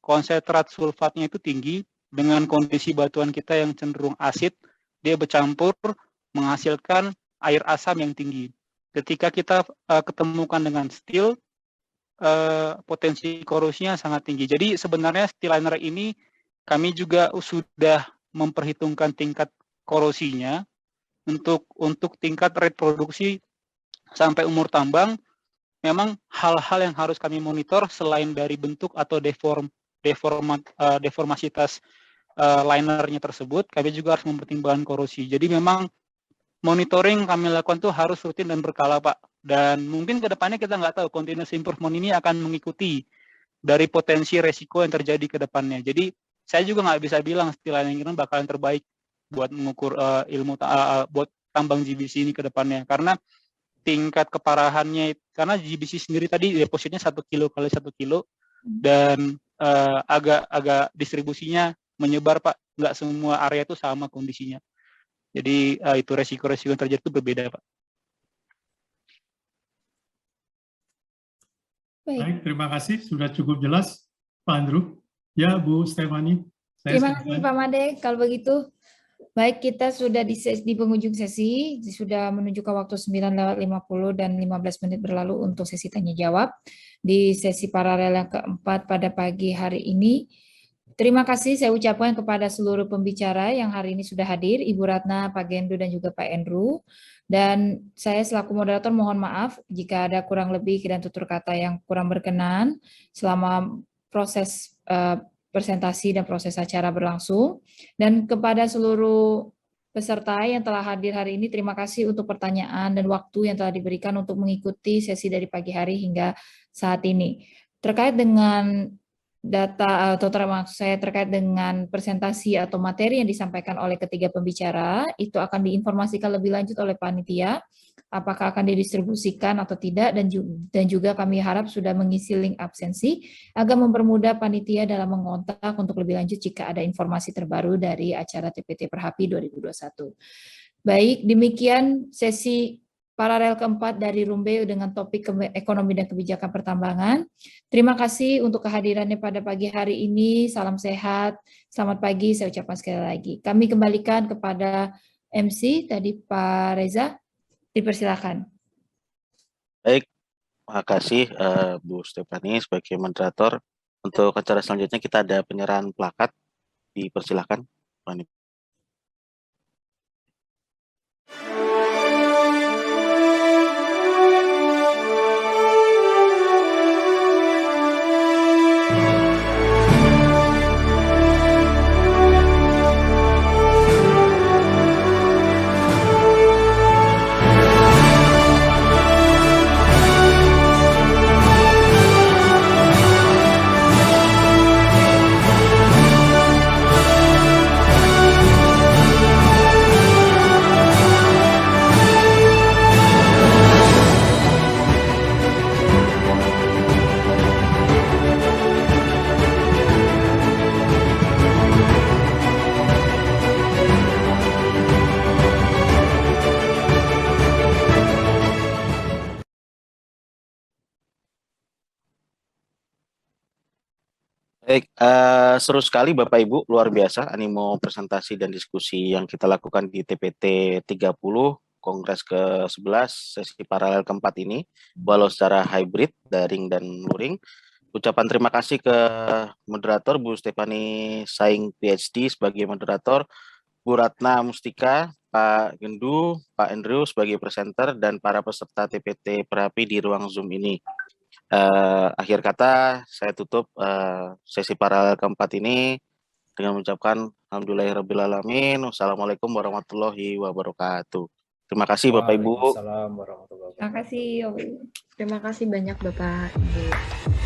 [SPEAKER 5] konsentrat sulfatnya itu tinggi, dengan kondisi batuan kita yang cenderung asid, dia bercampur menghasilkan air asam yang tinggi. Ketika kita ketemukan dengan steel, potensi korosinya sangat tinggi. Jadi sebenarnya steel liner ini kami juga sudah memperhitungkan tingkat korosinya untuk tingkat rate produksi sampai umur tambang. Memang hal-hal yang harus kami monitor selain dari bentuk atau deformasitas linernya tersebut, kami juga harus mempertimbangkan korosi. Jadi memang monitoring kami lakukan itu harus rutin dan berkala Pak. Dan mungkin ke depannya kita nggak tahu, continuous improvement ini akan mengikuti dari potensi resiko yang terjadi ke depannya. Jadi saya juga nggak bisa bilang steel lining ini bakalan terbaik buat mengukur buat tambang GBC ini ke depannya. Karena tingkat keparahannya, karena GBC sendiri tadi depositnya 1 kilo kali 1 kilo dan agak distribusinya menyebar Pak, nggak semua area itu sama kondisinya. Jadi itu resiko-resiko yang terjadi itu berbeda Pak.
[SPEAKER 3] Baik.
[SPEAKER 6] Baik, terima kasih. Sudah cukup jelas, Pak Andrew. Ya, Bu Stefani.
[SPEAKER 3] Terima kasih Pak Made. Kalau begitu, baik, kita sudah di penghujung sesi, sudah menunjukkan waktu 9:50 dan 15 menit berlalu untuk sesi tanya jawab di sesi paralel yang keempat pada pagi hari ini. Terima kasih saya ucapkan kepada seluruh pembicara yang hari ini sudah hadir, Ibu Ratna, Pak Gendu, dan juga Pak Andrew. Dan saya selaku moderator mohon maaf jika ada kurang lebih dan tutur kata yang kurang berkenan selama proses presentasi dan proses acara berlangsung. Dan kepada seluruh peserta yang telah hadir hari ini, terima kasih untuk pertanyaan dan waktu yang telah diberikan untuk mengikuti sesi dari pagi hari hingga saat ini. Terkait dengan data atau termasuk saya terkait dengan presentasi atau materi yang disampaikan oleh ketiga pembicara, itu akan diinformasikan lebih lanjut oleh panitia, apakah akan didistribusikan atau tidak, dan juga kami harap sudah mengisi link absensi agar mempermudah panitia dalam mengontak untuk lebih lanjut jika ada informasi terbaru dari acara TPT Perhapi 2021. Baik, demikian sesi paralel keempat dari Rumbe dengan topik ekonomi dan kebijakan pertambangan. Terima kasih untuk kehadirannya pada pagi hari ini. Salam sehat, selamat pagi, saya ucapkan sekali lagi. Kami kembalikan kepada MC, tadi Pak Reza, dipersilakan.
[SPEAKER 1] Baik, terima kasih Bu Stefani sebagai moderator. Untuk acara selanjutnya kita ada penyerahan plakat. Dipersilakan. Baik, seru sekali Bapak Ibu, luar biasa animo presentasi dan diskusi yang kita lakukan di TPT 30 Kongres ke-11 sesi paralel keempat ini, walau secara hybrid, daring dan luring. Ucapan terima kasih ke moderator Bu Stefani Saing PhD sebagai moderator, Bu Ratna Mustika, Pak Gendu, Pak Andrew sebagai presenter, dan para peserta TPT Perhapi di ruang Zoom ini. Akhir kata saya tutup sesi paralel keempat ini dengan mengucapkan alhamdulillahirrabbilalamin. Wassalamualaikum warahmatullahi wabarakatuh. Terima kasih Bapak Ibu.
[SPEAKER 2] Waalaikumsalam warahmatullahi wabarakatuh.
[SPEAKER 3] Terima kasih.
[SPEAKER 4] Terima kasih banyak Bapak Ibu.